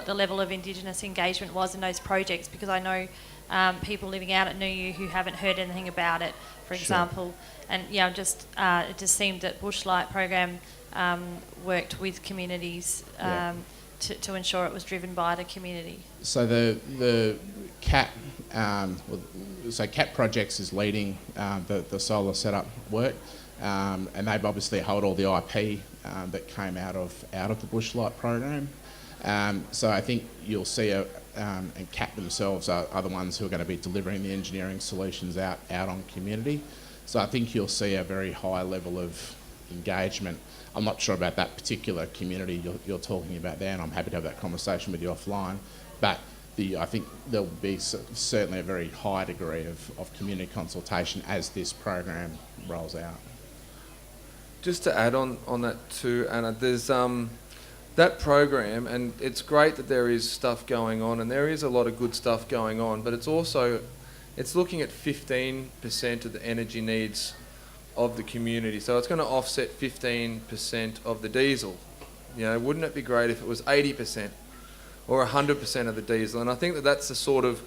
the level of Indigenous engagement was in those projects, because I know people living out at Nuyu who haven't heard anything about it, for example. And yeah, it just seemed that Bushlight program worked with communities to ensure it was driven by the community. So the CAT, CAT Projects is leading the solar setup work, and they've obviously hold all the IP that came out of the Bushlight program. So I think you'll see and CAT themselves are the ones who are going to be delivering the engineering solutions out on community. So I think you'll see a very high level of engagement. I'm not sure about that particular community you're talking about there, and I'm happy to have that conversation with you offline. But I think there'll be certainly a very high degree of community consultation as this program rolls out. Just to add on that too, Anna, there's that program, and it's great that there is stuff going on, and there is a lot of good stuff going on, but it's looking at 15% of the energy needs of the community. So it's going to offset 15% of the diesel. Wouldn't it be great if it was 80% or 100% of the diesel? And I think that's the sort of,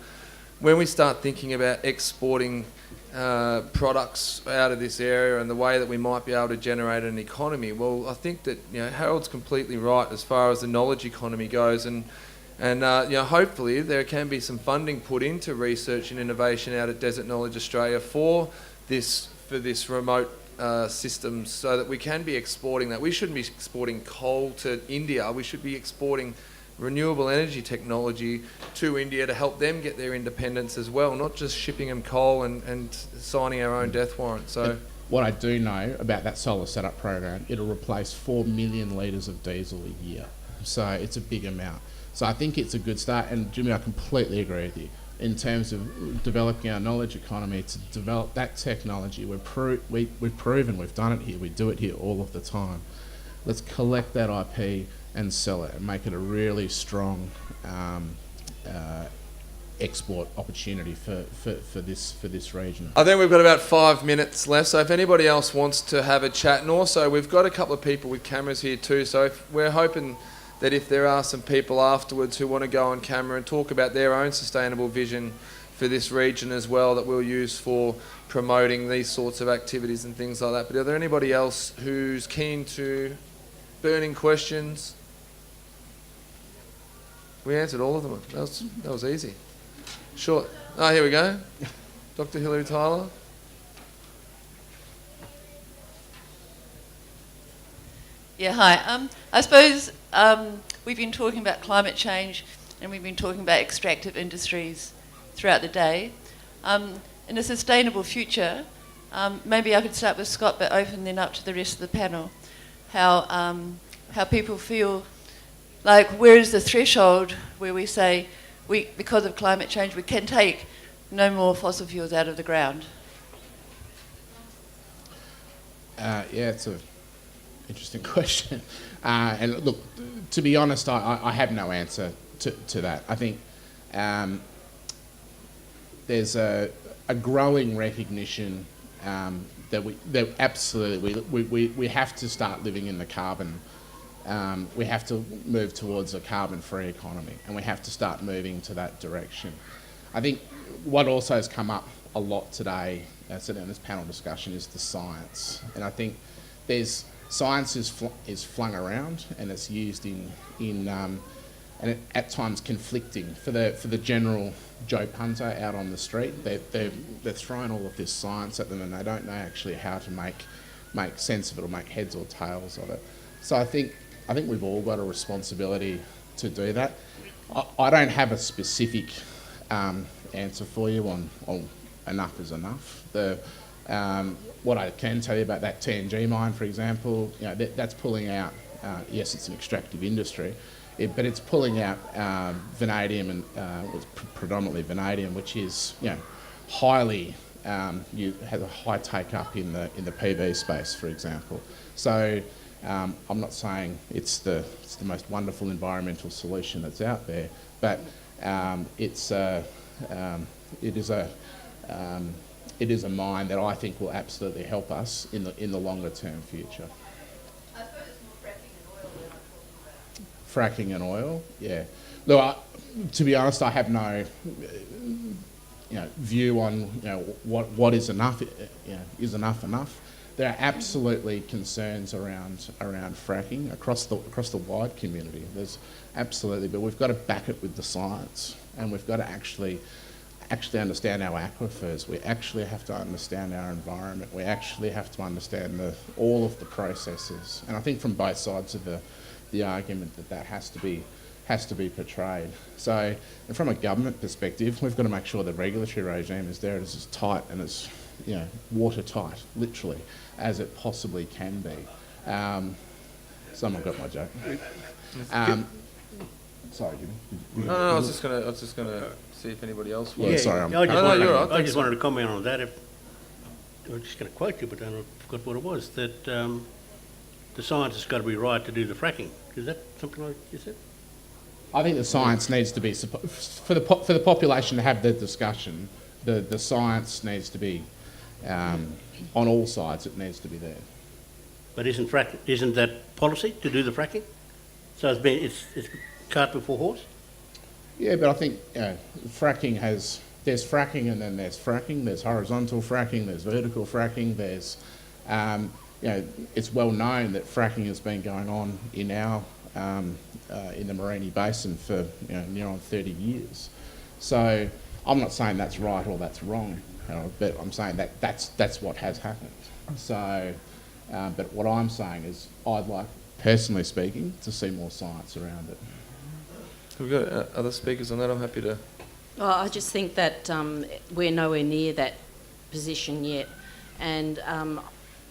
when we start thinking about exporting products out of this area and the way that we might be able to generate an economy, well, I think that Harold's completely right as far as the knowledge economy goes, and hopefully there can be some funding put into research and innovation out at Desert Knowledge Australia for this remote systems, so that we can be exporting that. We shouldn't be exporting coal to India. We should be exporting renewable energy technology to India to help them get their independence as well, not just shipping them coal and signing our own death warrant. So what I do know about that solar setup program, it'll replace 4 million litres of diesel a year. So it's a big amount. So I think it's a good start. And Jimmy, I completely agree with you. In terms of developing our knowledge economy, to develop that technology, we've proven we've done it here. We do it here all of the time. Let's collect that IP and sell it and make it a really strong export opportunity for this region. I think we've got about 5 minutes left, so if anybody else wants to have a chat, and also we've got a couple of people with cameras here too, so we're hoping that if there are some people afterwards who want to go on camera and talk about their own sustainable vision for this region as well, that we'll use for promoting these sorts of activities and things like that. But are there anybody else who's keen to burning questions? We answered all of them. That was easy. Sure. Oh, here we go. Dr. Hilary Tyler. Yeah, hi. I suppose we've been talking about climate change and we've been talking about extractive industries throughout the day. In a sustainable future, maybe I could start with Scott but open then up to the rest of the panel, how people feel like where is the threshold where we say because of climate change we can take no more fossil fuels out of the ground? Yeah, it's an interesting question. And look, to be honest, I have no answer to that. I think there's a growing recognition that absolutely we have to start living in the carbon. We have to move towards a carbon-free economy, and we have to start moving to that direction. I think what also has come up a lot today, certainly in this panel discussion, is the science. And I think science is flung around, and it's used and at times conflicting for the general Joe Punter out on the street. They're throwing all of this science at them, and they don't know actually how to make sense of it or make heads or tails of it. So I think we've all got a responsibility to do that. I don't have a specific answer for you on enough is enough. What I can tell you about that TNG mine, for example, that's pulling out. Yes, it's an extractive industry, but it's pulling out vanadium and it's predominantly vanadium, which is highly has a high take up in the PV space, for example. So I'm not saying it's the most wonderful environmental solution that's out there, but it is a mine that I think will absolutely help us in the longer term future. I suppose it's more Fracking and oil, yeah. Look, to be honest, I have no view on what is enough. Is enough? There are absolutely concerns around fracking across the wide community. There's absolutely, but we've got to back it with the science, and we've got to actually understand our aquifers. We actually have to understand our environment. We actually have to understand all of the processes. And I think from both sides of the argument that has to be portrayed. So, and from a government perspective, we've got to make sure the regulatory regime is there as tight and as watertight, literally, as it possibly can be. Someone got my joke. Sorry, Jimmy. No, I was just gonna see if anybody else was. Yeah, sorry, I just wanted to comment on that. I'm just going to quote you, but I forgot what it was. That the science has got to be right to do the fracking. Is that something like you said? I think the science needs to be for the population to have the discussion. The science needs to be on all sides. It needs to be there. But isn't that policy to do the fracking? So it's cart before horse. Yeah, but I think there's fracking and then there's fracking. There's horizontal fracking. There's vertical fracking. There's it's well known that fracking has been going on in the Mereenie Basin for near on 30 years. So I'm not saying that's right or that's wrong, but I'm saying that's what has happened. So, but what I'm saying is I'd like, personally speaking, to see more science around it. Have we got other speakers on that? I'm happy to. Well, I just think that we're nowhere near that position yet, and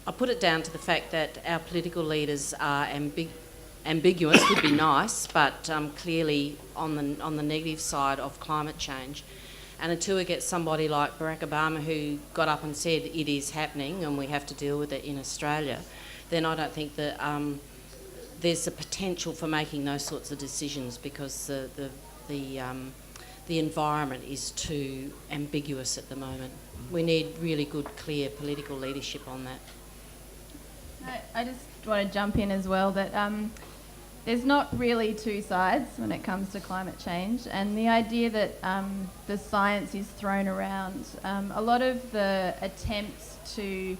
I put it down to the fact that our political leaders are ambiguous. Would be nice, but clearly on the negative side of climate change. And until we get somebody like Barack Obama who got up and said it is happening and we have to deal with it in Australia, then I don't think that there's the potential for making those sorts of decisions, because the the environment is too ambiguous at the moment. We need really good, clear political leadership on that. I just want to jump in as well that there's not really two sides when it comes to climate change, and the idea that the science is thrown around. A lot of the attempts to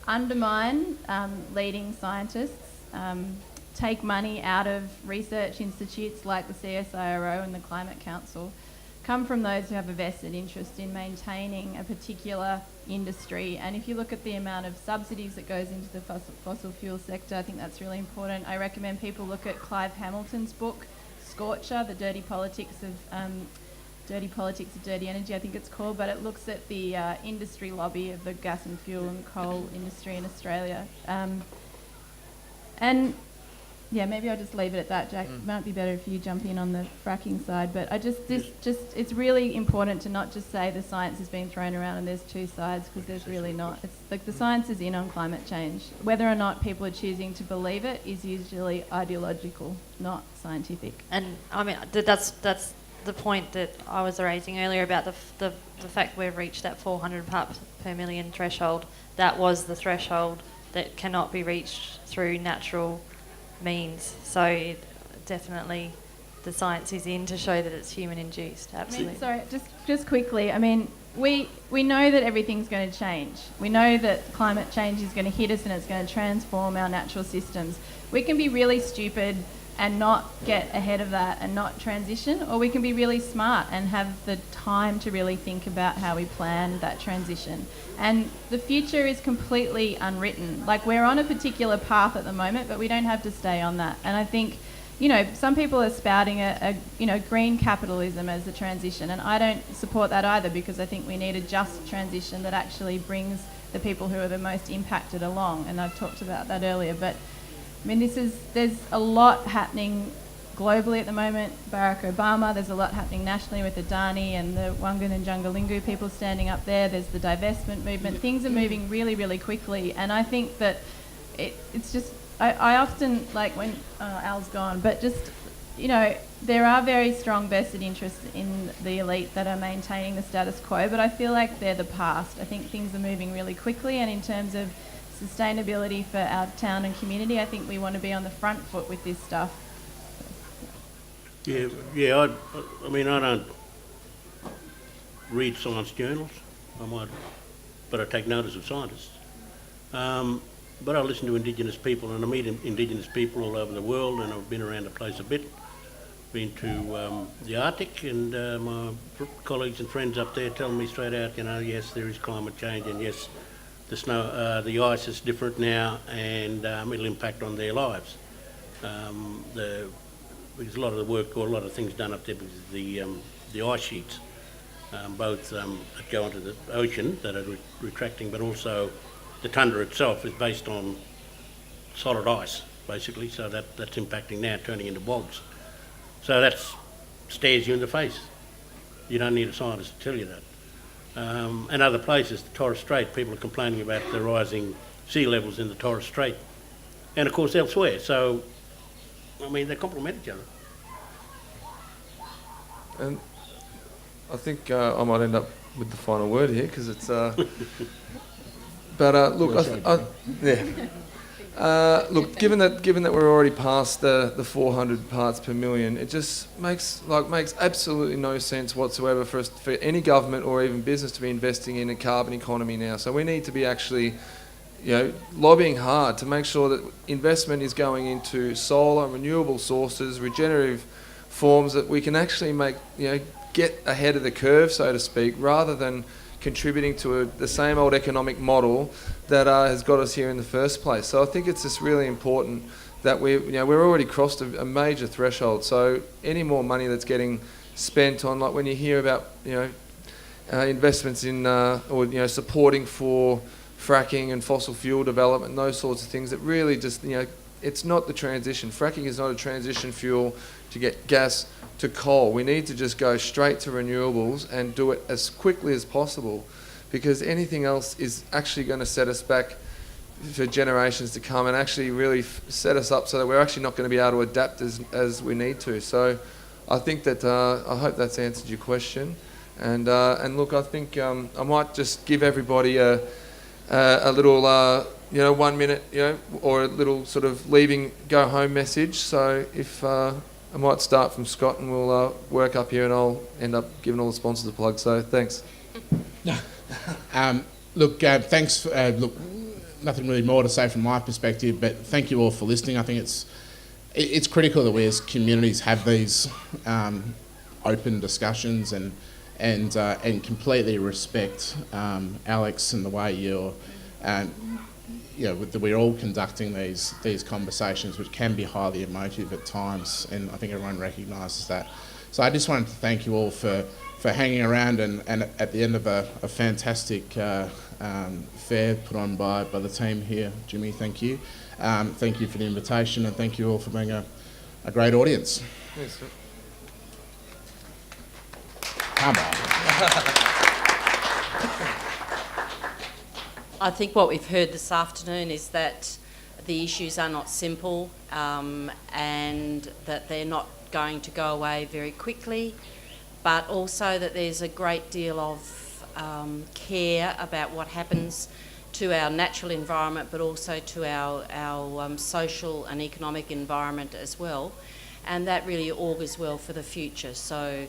undermine leading scientists, take money out of research institutes like the CSIRO and the Climate Council, come from those who have a vested interest in maintaining a particular industry. And if you look at the amount of subsidies that goes into the fossil fuel sector, I think that's really important. I recommend people look at Clive Hamilton's book, Scorcher, The Dirty Politics of Dirty Energy, I think it's called, but it looks at the industry lobby of the gas and fuel and coal industry in Australia. And yeah, maybe I'll just leave it at that, Jack. It might be better if you jump in on the fracking side, but it's really important to not just say the science is being thrown around and there's two sides, because there's really not. It's like the science is in on climate change. Whether or not people are choosing to believe it is usually ideological, not scientific. And I mean, that's the point that I was raising earlier about the fact we've reached that 400 parts per million threshold. That was the threshold that cannot be reached through natural means. So definitely the science is in to show that it's human induced. Absolutely. Sorry, just quickly. I mean, we know that everything's going to change. We know that climate change is going to hit us and it's going to transform our natural systems. We can be really stupid and not get ahead of that and not transition, or we can be really smart and have the time to really think about how we plan that transition. And the future is completely unwritten. Like, we're on a particular path at the moment, but we don't have to stay on that. And I think, you know, some people are spouting a green capitalism as a transition, and I don't support that either, because I think we need a just transition that actually brings the people who are the most impacted along. And I've talked about that earlier, but I mean, there's a lot happening globally at the moment. Barack Obama, there's a lot happening nationally with Adani and the Wangan and Jungalingu people standing up there. There's the divestment movement. Things are moving really, really quickly. And I think that it's just, I often, like when Al's gone, but just, you know, there are very strong vested interests in the elite that are maintaining the status quo, but I feel like they're the past. I think things are moving really quickly, and in terms of sustainability for our town and community, I think we want to be on the front foot with this stuff. Yeah. I mean, I don't read science journals. But I take notice of scientists. But I listen to Indigenous people, and I meet Indigenous people all over the world, and I've been around the place a bit. Been to the Arctic, and my colleagues and friends up there tell me straight out, you know, yes, there is climate change, and yes, the snow, the ice is different now, and it'll impact on their lives. There's a lot of the work, or a lot of things done up there because of the ice sheets, both that go into the ocean that are retracting, but also the tundra itself is based on solid ice, basically, so that's impacting now, turning into bogs. So that stares you in the face. You don't need a scientist to tell you that. And other places, the Torres Strait, people are complaining about the rising sea levels in the Torres Strait, and of course elsewhere. So, I mean, they complement each other. And I think I might end up with the final word here, because it's. But look, look, given that we're already past the 400 parts per million, it just makes absolutely no sense whatsoever for any government or even business to be investing in a carbon economy now. So we need to be actually, you know, lobbying hard to make sure that investment is going into solar, renewable sources, regenerative forms that we can actually make, you know, get ahead of the curve, so to speak, rather than contributing to the same old economic model that has got us here in the first place. So I think it's just really important that we're already crossed a major threshold. So any more money that's getting spent on, like when you hear about, you know, investments in or, you know, supporting for fracking and fossil fuel development, and those sorts of things, that really just, you know, it's not the transition. Fracking is not a transition fuel to get gas to coal. We need to just go straight to renewables and do it as quickly as possible, because anything else is actually going to set us back for generations to come, and actually really set us up so that we're actually not going to be able to adapt as we need to. So I think that I hope that's answered your question. And look, I think I might just give everybody a little 1 minute, or a little sort of go home message. So if I might start from Scott, and we'll work up here, and I'll end up giving all the sponsors a plug. So thanks. Thanks. Nothing really more to say from my perspective, but thank you all for listening. I think it's critical that we as communities have these open discussions and completely respect Alex and the way that we're all conducting these conversations, which can be highly emotive at times, and I think everyone recognises that. So I just wanted to thank you all for hanging around and at the end of a fantastic fair put on by the team here. Jimmy, thank you. Thank you for the invitation, and thank you all for being a great audience. Yes, sir. Come on. I think what we've heard this afternoon is that the issues are not simple, and that they're not going to go away very quickly, but also that there's a great deal of care about what happens to our natural environment, but also to our social and economic environment as well, and that really augurs well for the future. So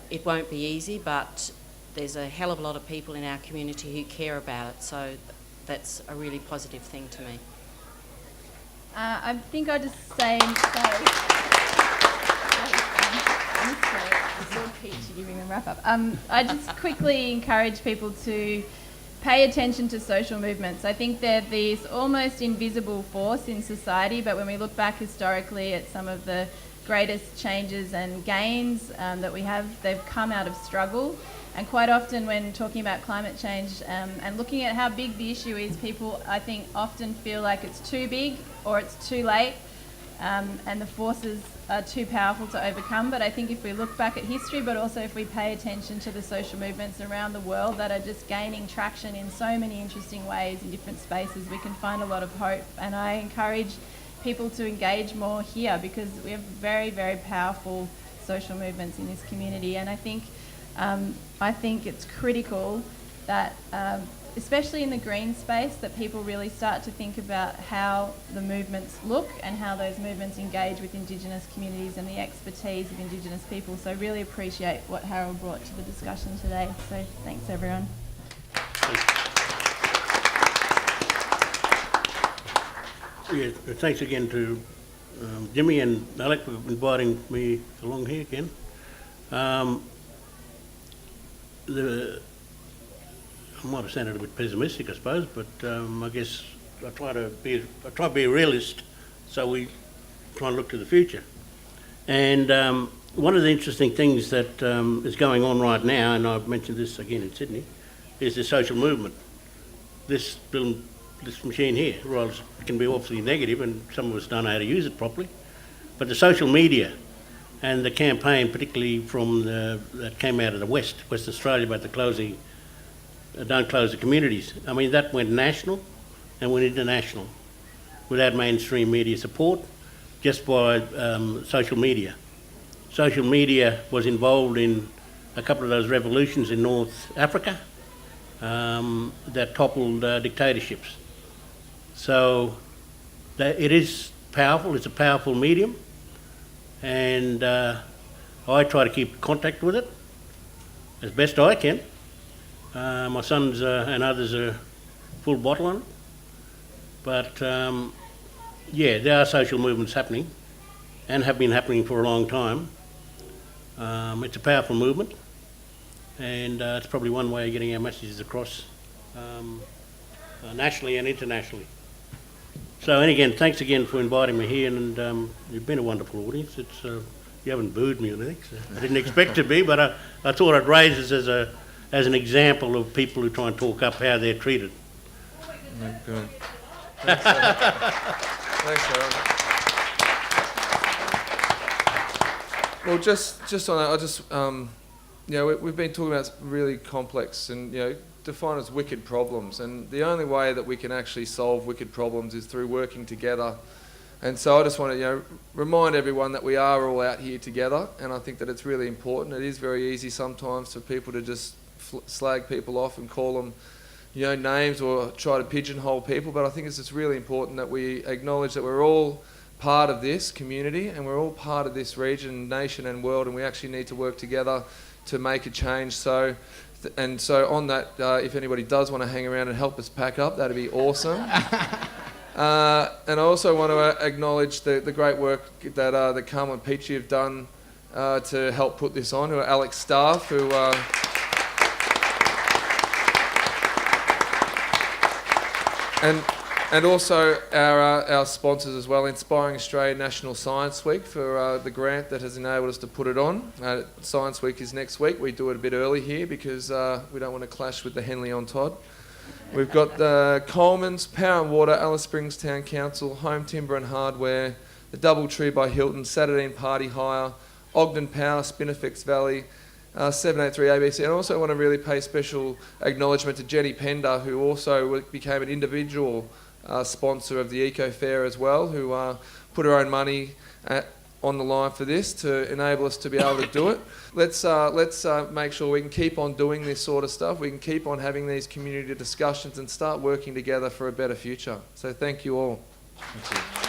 it won't be easy, but there's a hell of a lot of people in our community who care about it, so that's a really positive thing to me. I think I'll just say, giving them wrap up. I just quickly encourage people to pay attention to social movements. I think they're this almost invisible force in society, but when we look back historically at some of the greatest changes and gains that we have, they've come out of struggle. And quite often when talking about climate change and looking at how big the issue is, people, I think, often feel like it's too big or it's too late, and the forces are too powerful to overcome. But I think if we look back at history, but also if we pay attention to the social movements around the world that are just gaining traction in so many interesting ways in different spaces, we can find a lot of hope. And I encourage people to engage more here, because we have very, very powerful social movements in this community. And I think it's critical that, especially in the green space, that people really start to think about how the movements look and how those movements engage with Indigenous communities and the expertise of Indigenous people. So I really appreciate what Harold brought to the discussion today. So thanks, everyone. Yeah, thanks again to Jimmy and Alec for inviting me along here again. I might have sounded a bit pessimistic, I suppose, but I guess I try to be a realist, so we try and look to the future. And one of the interesting things that is going on right now, and I've mentioned this again in Sydney, is the social movement. This machine here, well, it can be obviously negative, and some of us don't know how to use it properly, but the social media and the campaign, particularly that came out of the West Australia, about the don't close the communities. I mean, that went national and went international without mainstream media support, just by social media. Social media was involved in a couple of those revolutions in North Africa that toppled dictatorships. So it is powerful, it's a powerful medium, and I try to keep contact with it as best I can. My sons and others are full bottle on it. But yeah, there are social movements happening and have been happening for a long time. It's a powerful movement, and it's probably one way of getting our messages across nationally and internationally. So, and again, thanks again for inviting me here, and you've been a wonderful audience. It's you haven't booed me or anything, so I didn't expect to be, but I thought I'd raise this as an example of people who try and talk up how they're treated. Good. Thanks, Thanks, Harold. Well, just on that, I just we've been talking about really complex and defined as wicked problems, and the only way that we can actually solve wicked problems is through working together And so I just want to remind everyone that we are all out here together, and I think that it's really important. It is very easy sometimes for people to just slag people off and call them names or try to pigeonhole people, but I think it's just really important that we acknowledge that we're all part of this community and we're all part of this region, nation and world, and we actually need to work together to make a change. So on that, if anybody does want to hang around and help us pack up, that'd be awesome. And I also want to acknowledge the great work that Carmen and Peachy have done to help put this on, who are Alex staff, who and also our sponsors as well, Inspiring Australia National Science Week, for the grant that has enabled us to put it on. Science Week is next week. We do it a bit early here because we don't want to clash with the Henley on Todd. We've got the Coleman's, Power and Water, Alice Springs Town Council, Home Timber and Hardware, the Doubletree by Hilton, Saturday and Party Hire, Ogden Power, Spinifex Valley, 783 ABC. And I also want to really pay special acknowledgement to Jenny Pender, who also became an individual sponsor of the EcoFair as well, who put her own money on the line for this to enable us to be able to do it. Let's make sure we can keep on doing this sort of stuff. We can keep on having these community discussions and start working together for a better future. So thank you all. Thank you.